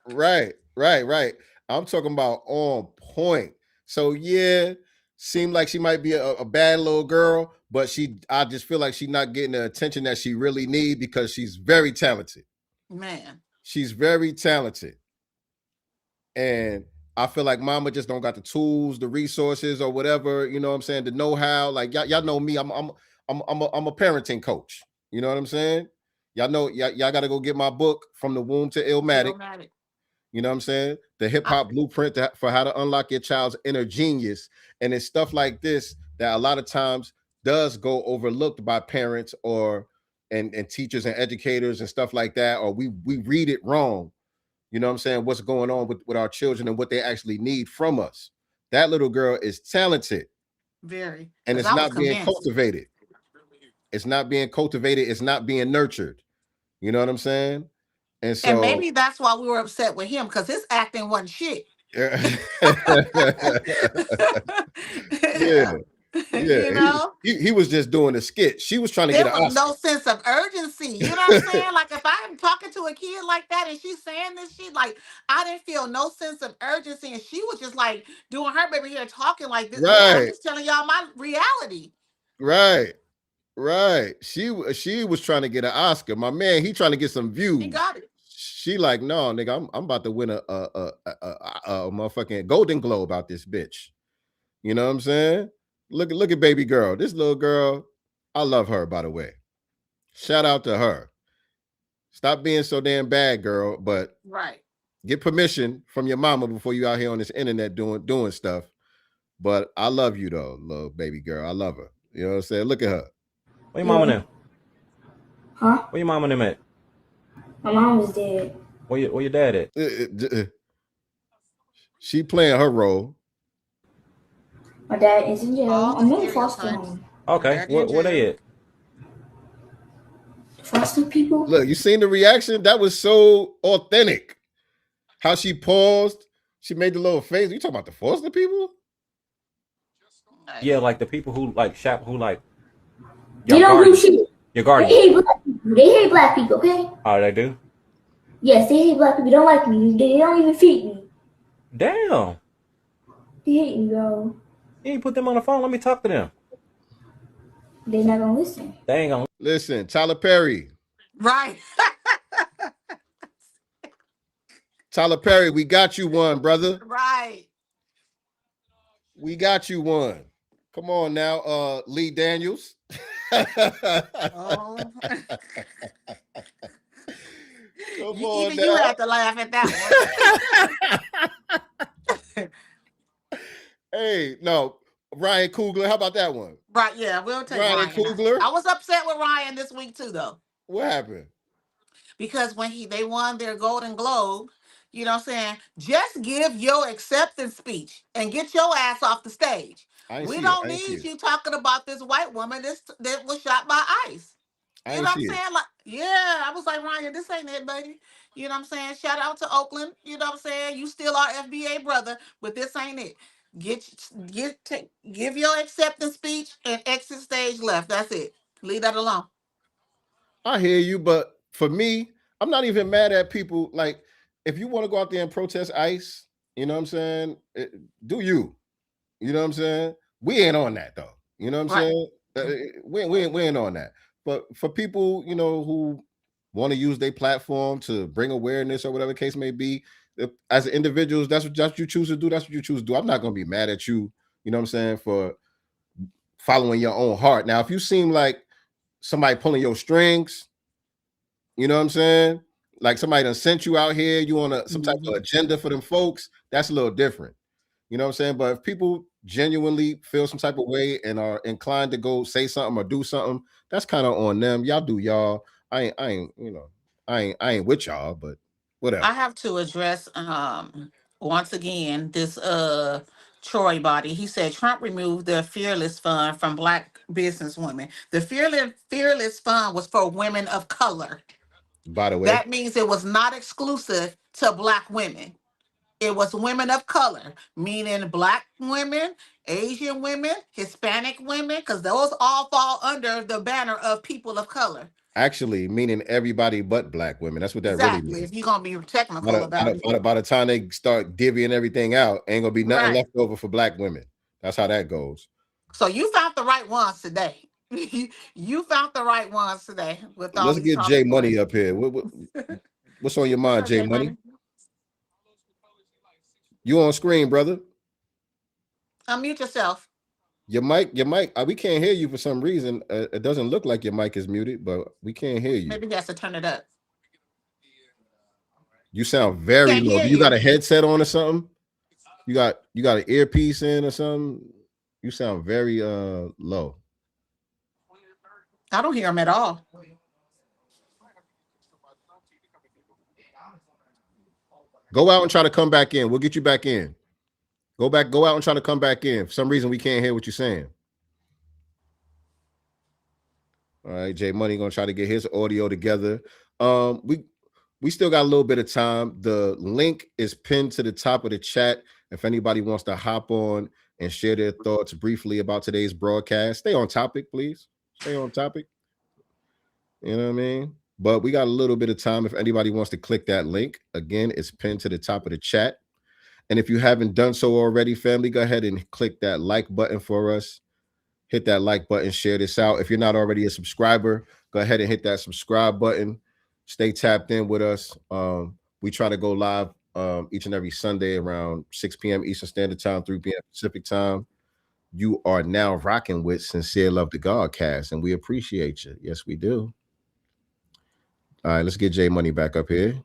Right. I'm talking about on point. So yeah, seemed like she might be a bad little girl, but I just feel like she's not getting the attention that she really needs because she's very talented. Man. She's very talented. And I feel like mama just don't got the tools, the resources, or whatever, you know what I'm saying, the know-how. Like y'all know me, I'm a parenting coach. You know what I'm saying? Y'all know y'all got to go get my book From the Womb to Illmatic. You know what I'm saying? The hip hop blueprint for how to unlock your child's inner genius. And it's stuff like this that a lot of times does go overlooked by parents or and teachers and educators and stuff like that, or we read it wrong. You know what I'm saying? What's going on with our children and what they actually need from us. That little girl is talented. Very. And it's not being cultivated. It's not being cultivated. It's not being nurtured. You know what I'm saying? And so, and maybe that's why we were upset with him, because his acting wasn't shit. yeah. You know, he was just doing a skit. She was trying to there get an was Oscar. no sense of urgency. You know what I'm saying? Like, if I'm talking to a kid like that and she's saying this shit, like, I didn't feel no sense of urgency, and she was just like doing her baby hair, talking like this. Yeah, I'm just telling y'all my reality. Right. She was trying to get an Oscar. My man, he trying to get some views. He got it. She like, no, nigga, I'm about to win a motherfucking Golden Globe out this bitch. You know what I'm saying? Look at baby girl. This little girl, I love her, by the way. Shout out to her. Stop being so damn bad, girl, but get permission from your mama before you out here on this internet doing stuff. But I love you though, little baby girl. I love her. You know what I'm saying? Look at her. Where your mama now? Huh? Where your mama them at? My mom was dead. Where your dad at? She playing her role. My dad is in jail. I'm in foster home. Okay, where they at? Foster people. Look, you seen the reaction? That was so authentic. How she paused. She made the little face. You talking about the foster people? Yeah, like the people who like shop, who like. They don't do shit. Your guardian. They hate black people. They hate black people, okay? Oh, they do? Yes, they hate black people. They don't like me. They don't even feed me. Damn. They hate me, bro. You ain't put them on the phone. Let me talk to them. They're not gonna listen. They ain't gonna listen. Tyler Perry. Right. Tyler Perry, we got you one, brother. Right. We got you one. Come on now, Lee Daniels. Oh. Even you have to laugh at that one. Hey, no, Ryan Coogler. How about that one? Right, yeah, we'll take Ryan Coogler. I was upset with Ryan this week too, though. What happened? Because when they won their Golden Globe, you know what I'm saying, just give your acceptance speech and get your ass off the stage. We don't need you talking about this white woman that was shot by ICE. You know what I'm saying? Like, yeah, I was like, Ryan, this ain't it, buddy. You know what I'm saying? Shout out to Oakland. You know what I'm saying? You still our FBA brother, but this ain't it. Give your acceptance speech and exit stage left. That's it. Leave that alone. I hear you, but for me, I'm not even mad at people. Like, if you want to go out there and protest ICE, you know what I'm saying? Do you? You know what I'm saying? We ain't on that though. You know what I'm saying? We ain't on that. But for people, you know, who want to use their platform to bring awareness or whatever the case may be, as individuals, that's what you choose to do. That's what you choose to do. I'm not going to be mad at you, you know what I'm saying, for following your own heart. Now, if you seem like somebody pulling your strings, you know what I'm saying, like somebody done sent you out here, you on some type of agenda for them folks, that's a little different. You know what I'm saying? But if people genuinely feel some type of way and are inclined to go say something or do something, that's kind of on them. Y'all do y'all. I ain't, you know, I ain't with y'all, but whatever. I have to address once again this Troy body. He said Trump removed the Fearless Fund from Black businesswomen. The Fearless Fund was for women of color. By the way, that means it was not exclusive to Black women. It was women of color, meaning Black women, Asian women, Hispanic women, because those all fall under the banner of people of color. Actually, meaning everybody but Black women. That's what that really means. If you're going to be technical about it. By the time they start divvying everything out, ain't going to be nothing left over for Black women. That's how that goes. So you found the right ones today. You found the right ones today. With all Let's get Jay Money up here. What's on your mind, Jay Money? You on screen, brother. Unmute yourself. Your mic, we can't hear you for some reason. It doesn't look like your mic is muted, but we can't hear you. Maybe he has to turn it up. You sound very Can't low. hear Do you got you. a headset on or something? You got an earpiece in or something? You sound very low. I don't hear him at all. Go out and try to come back in. We'll get you back in. Go out and try to come back in. For some reason, we can't hear what you're saying. All right, J Money gonna try to get his audio together. We still got a little bit of time. The link is pinned to the top of the chat. If anybody wants to hop on and share their thoughts briefly about today's broadcast, stay on topic, please. Stay on topic. You know what I mean? But we got a little bit of time. If anybody wants to click that link, again, it's pinned to the top of the chat. And if you haven't done so already, family, go ahead and click that like button for us. Hit that like button, share this out. If you're not already a subscriber, go ahead and hit that subscribe button. Stay tapped in with us. We try to go live each and every Sunday around 6 p.m. Eastern Standard Time, 3 p.m. Pacific Time. You are now rocking with CincereluvdagodCast, and we appreciate you. Yes, we do. All right, let's get J Money back up here.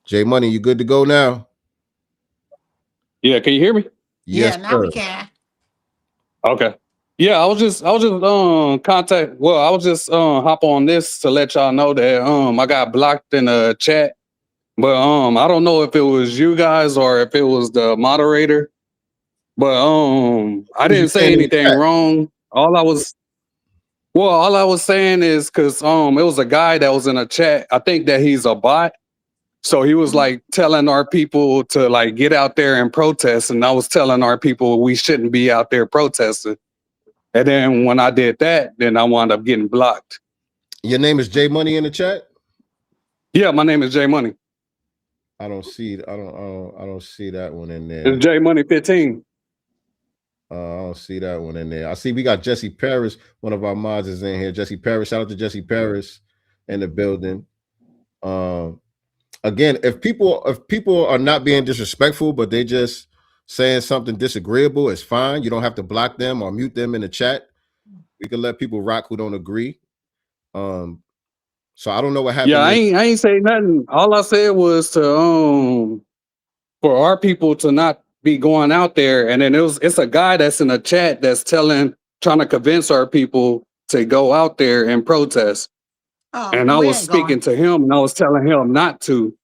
J Money, you good to go now? Yeah, can you hear me? Yes, yeah, now sir. we can. Okay. Yeah, I was just hop on this to let y'all know that I got blocked in the chat. But I don't know if it was you guys or if it was the moderator. But I What was you didn't say saying in the anything chat? wrong. All I was saying is because it was a guy that was in a chat. I think that he's a bot. So he was like telling our people to like get out there and protest. And I was telling our people we shouldn't be out there protesting. And then when I did that, then I wound up getting blocked. Your name is J Money in the chat? Yeah, my name is J Money. I don't see that one in there. It's J Money 15. I don't see that one in there. I see we got Jesse Paris, one of our mods is in here. Jesse Paris, shout out to Jesse Paris in the building. Again, if people are not being disrespectful, but they just saying something disagreeable, it's fine. You don't have to block them or mute them in the chat. We can let people rock who don't agree. So I don't know what happened. Yeah, I ain't say nothing. All I said was to for our people to not be going out there. And then it's a guy that's in a chat that's trying to convince our people to go out there and protest. Oh, And well, I we was ain't speaking going. to him and I was telling him not to.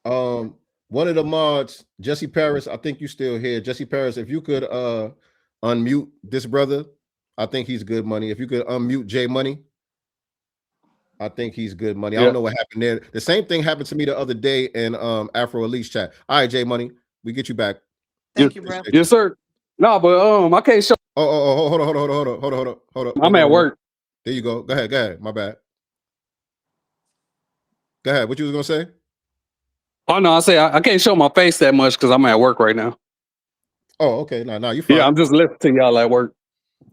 One of the mods, Jesse Paris, I think you still here. Jesse Paris, if you could unmute this brother, I think he's good money. If you could unmute J Money, I think he's good money. I don't know what happened there. The same thing happened to me the other day in Afro Elite's chat. All right, J Money, we get you back. Thank you, bro. Yes, sir. No, but I can't show. Hold on. I'm at work. There you go. Go ahead. My bad. Go ahead. What you was gonna say? Oh no, I say I can't show my face that much because I'm at work right now. Oh, okay. No, you fine. Yeah, I'm just listening to y'all at work.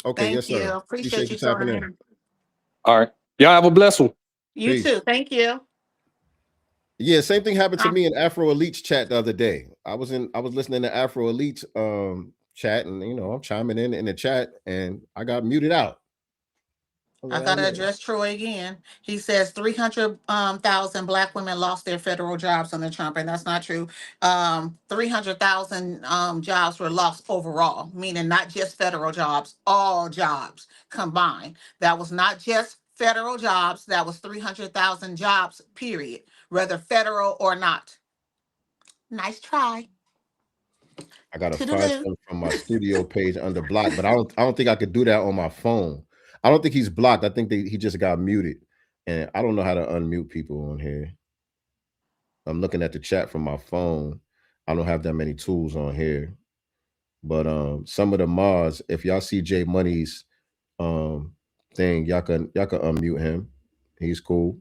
Okay, Thank yes, sir. you. Appreciate you tapping showing in. in. All right. Y'all have a blessed one. You Peace. too. Thank you. Yeah, same thing happened to me in Afro Elite's chat the other day. I was listening to Afro Elite's chat, and I'm chiming in the chat, and I got muted out. I got to address Troy again. He says 300,000 Black women lost their federal jobs under Trump, and that's not true. 300,000 jobs were lost overall, meaning not just federal jobs, all jobs combined. That was not just federal jobs. That was 300,000 jobs, period, whether federal or not. Nice try. I gotta find something from my studio page under block, but I don't think I could do that on my phone. I don't think he's blocked. I think he just got muted, and I don't know how to unmute people on here. I'm looking at the chat from my phone. I don't have that many tools on here, but some of the mods, if y'all see J Money's thing, y'all can unmute him. He's cool.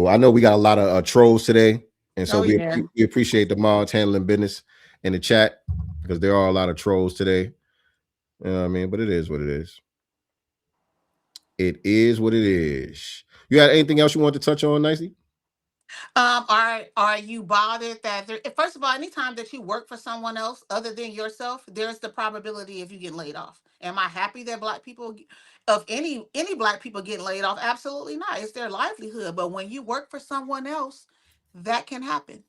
I know we got a lot of trolls today, and so we appreciate the mods handling business in the chat because there are a lot of trolls today. You know what I mean? But it is what it is. It is what it is. You had anything else you want to touch on, Nicey? Are you bothered that first of all, anytime that you work for someone else other than yourself, there's the probability of you getting laid off. Am I happy that black people, of any black people getting laid off? Absolutely not. It's their livelihood. But when you work for someone else, that can happen.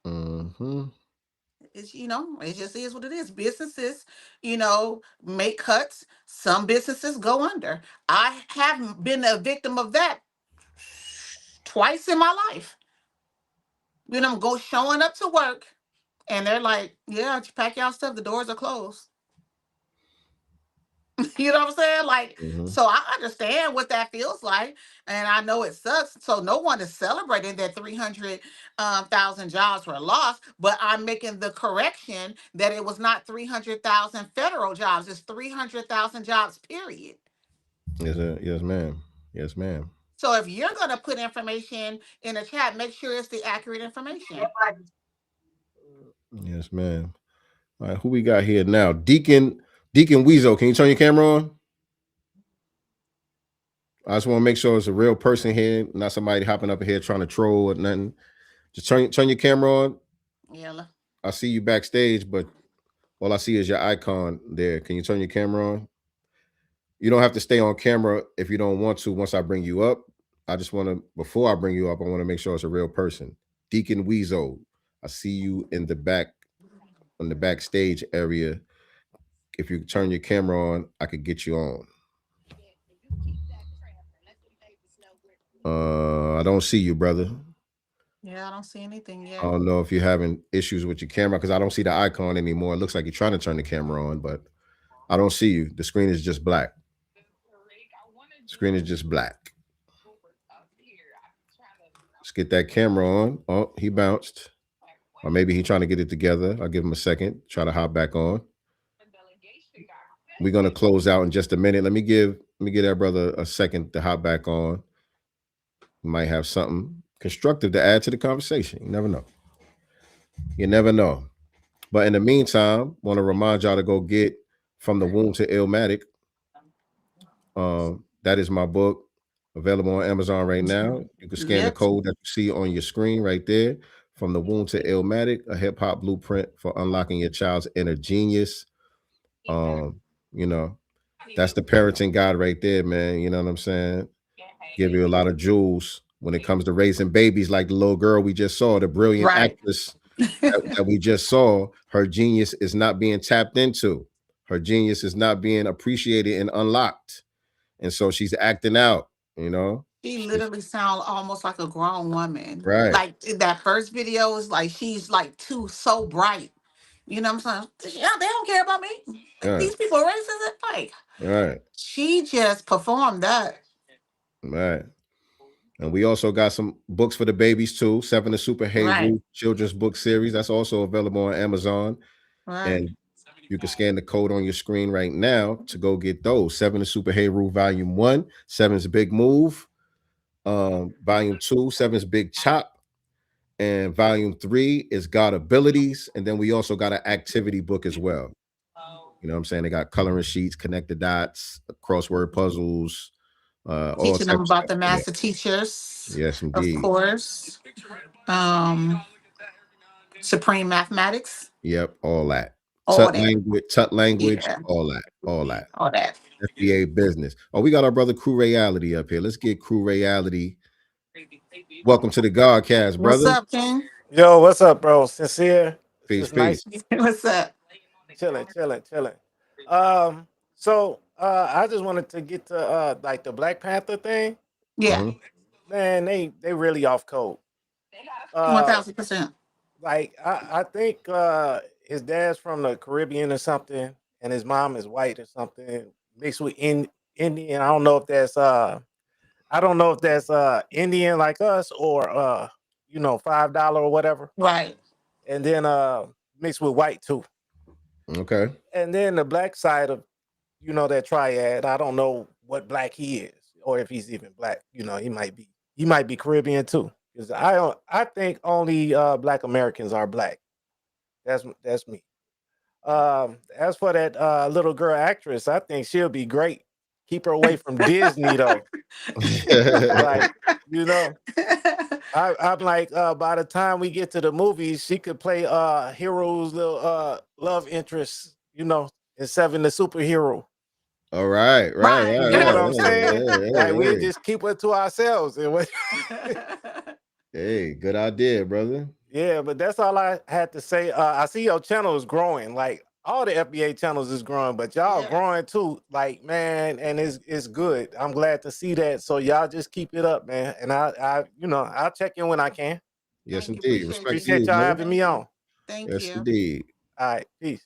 Mm-hmm. It's, it just is what it is. Businesses, make cuts. Some businesses go under. I have been a victim of that twice in my life. Go showing up to work and they're like, yeah, pack y'all stuff. The doors are closed. You know what I'm saying? Like, Mm-hmm. so I understand what that feels like. And I know it sucks. So no one is celebrating that 300,000 jobs were lost. But I'm making the correction that it was not 300,000 federal jobs. It's 300,000 jobs, period. Yes, ma'am. Yes, ma'am. So if you're going to put information in the chat, make sure it's the accurate information. Yes, ma'am. All right, who we got here now? Deacon Weezo. Can you turn your camera on? I just want to make sure it's a real person here, not somebody hopping up here trying to troll or nothing. Just turn your camera on. Yeah. I see you backstage, but all I see is your icon there. Can you turn your camera on? You don't have to stay on camera if you don't want to. Once I bring you up, I just want to, before I bring you up, I want to make sure it's a real person. Deacon Weezo, I see you in the back, on the backstage area. If you turn your camera on, I could get you on. I don't see you, brother. Yeah, I don't see anything yet. I don't know if you're having issues with your camera because I don't see the icon anymore. It looks like you're trying to turn the camera on, but I don't see you. The screen is just black. Screen is just black. Let's get that camera on. Oh, he bounced. Or maybe he's trying to get it together. I'll give him a second. Try to hop back on. We're gonna close out in just a minute. Let me give that brother a second to hop back on. We might have something constructive to add to the conversation. You never know. You never know. But in the meantime, want to remind y'all to go get From the Womb to Illmatic. That is my book, available on Amazon right now. You can scan the code that you see on your screen right there. From the Womb to Illmatic, a hip hop blueprint for unlocking your child's inner genius. That's the parenting guide right there, man. You know what I'm saying? Give you a lot of jewels when it comes to raising babies, like the little girl we just saw, the brilliant actress that we just saw. Her genius is not being tapped into. Her genius is not being appreciated and unlocked. And so she's acting out, She literally sounds almost like a grown woman. Right. Like that first video is like she's like so bright. You know what I'm saying? Yeah, they don't care about me. Right. These people are racist. Like, right. She just performed that. Right. And we also got some books for the babies too. 7 to Super Hey children's book series. That's also available on Amazon. Right. And you can scan the code on your screen right now to go get those. 7 to Super Hey Volume 1, 7's Big Move. Volume 2, 7's Big Chop. And Volume 3 is God Abilities. And then we also got an activity book as well. You know what I'm saying? They got coloring sheets, connect the dots, crossword puzzles. Teaching them about the master teachers. Yes, indeed. Of course. Supreme mathematics. Yep, all that. All Tut language, yeah. all that. All that. FBA business. Oh, we got our brother Crew Reality up here. Let's get Crew Reality. Welcome to the Godcast, brother. What's up, King? Yo, what's up, bro? Sincere. Peace. What's up? Chilling. So I just wanted to get to like the Black Panther thing. Yeah. Man, they really off code. 1000%. Like I think his dad's from the Caribbean or something, and his mom is white or something, mixed with Indian. I don't know if that's Indian like us or $5 or whatever. Right. And then mixed with white too. Okay. And then the black side of that triad, I don't know what black he is or if he's even black. He might be Caribbean too. Because I think only Black Americans are black. That's me. As for that little girl actress, I think she'll be great keep her away from Disney though. Like, you know, I'm like, by the time we get to the movies, she could play Hero's little love interest, you know, in Seven the Superhero. All right. You know what I'm saying? Like, we Hey. just keep it to ourselves. Hey, good idea, brother. Yeah, but that's all I had to say. I see your channel is growing. Like, all the FBA channels is growing, but y'all growing too. Like, man, and it's good. I'm glad to see that. So y'all just keep it up, man. And I you know, I'll check in when I can. Yes, indeed. Appreciate y'all having me on. Thank yes, you. indeed. All right, peace.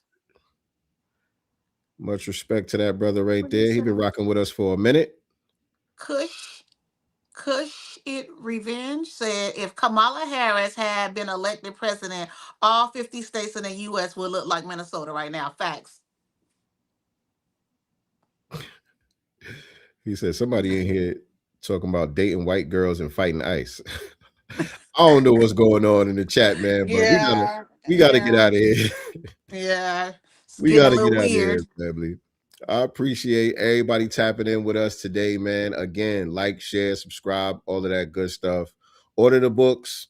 Much respect to that brother right there. He been rocking with us for a minute. Kush It Revenge said if Kamala Harris had been elected president, all 50 states in the U.S. would look like Minnesota right now. Facts. He said somebody in here talking about dating white girls and fighting ICE. I don't know what's going on in the chat, man, but we gotta get out of here. Yeah. We gotta get out of here, family. I appreciate everybody tapping in with us today, man. Again, like, share, subscribe, all of that good stuff. Order the books,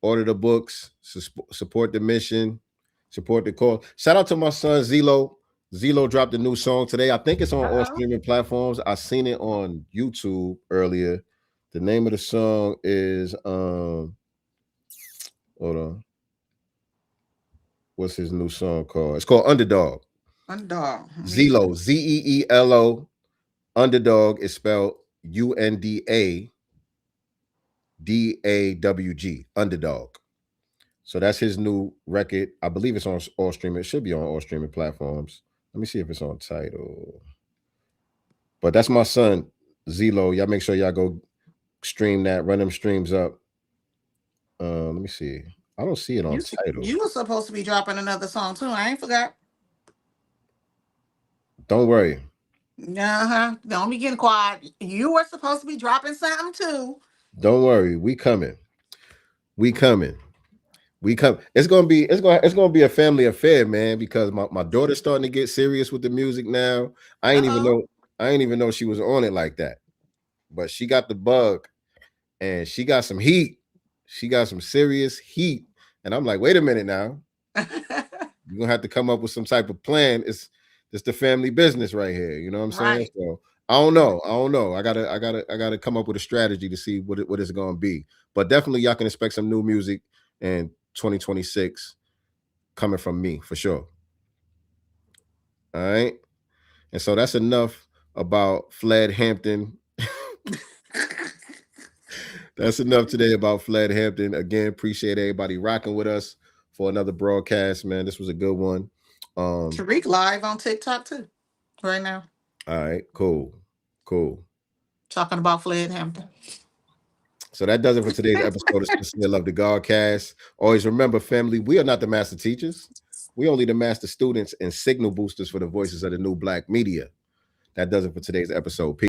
support the mission, support the cause. Shout out to my son Zelo. Zelo dropped a new song today. I think it's on all streaming platforms. I seen it on YouTube earlier. The name of the song is hold on. What's his new song called? It's called Underdog. Zelo, Zeelo. Underdog is spelled UNDADAWG. Underdog. So that's his new record. I believe it's on all streaming. It should be on all streaming platforms. Let me see if it's on Tidal. But that's my son, Zelo. Y'all make sure y'all go stream that. Run them streams up. Let me see. I don't see it on Tidal. You were supposed to be dropping another song too. I ain't forgot. Don't worry. Don't be getting quiet. You were supposed to be dropping something too. Don't worry. We coming. It's gonna be a family affair, man, because my daughter's starting to get serious with the music now. I ain't even know she was on it like that. But she got the bug and she got some heat. She got some serious heat. And I'm like, wait a minute now. You're gonna have to come up with some type of plan. It's the family business right here. You know what I'm saying? So I don't know. I gotta come up with a strategy to see what it's gonna be. But definitely y'all can expect some new music in 2026 coming from me for sure. All right. And so that's enough about Fled Hampton. That's enough today about Fled Hampton. Again, appreciate everybody rocking with us for another broadcast, man. This was a good one. Tariq live on TikTok too right now. All right, cool. Talking about Fled Hampton. So that does it for today's episode of SincereluvdagodCast. Always remember, family, we are not the master teachers. We only the master students and signal boosters for the voices of the new Black media. That does it for today's episode. Peace.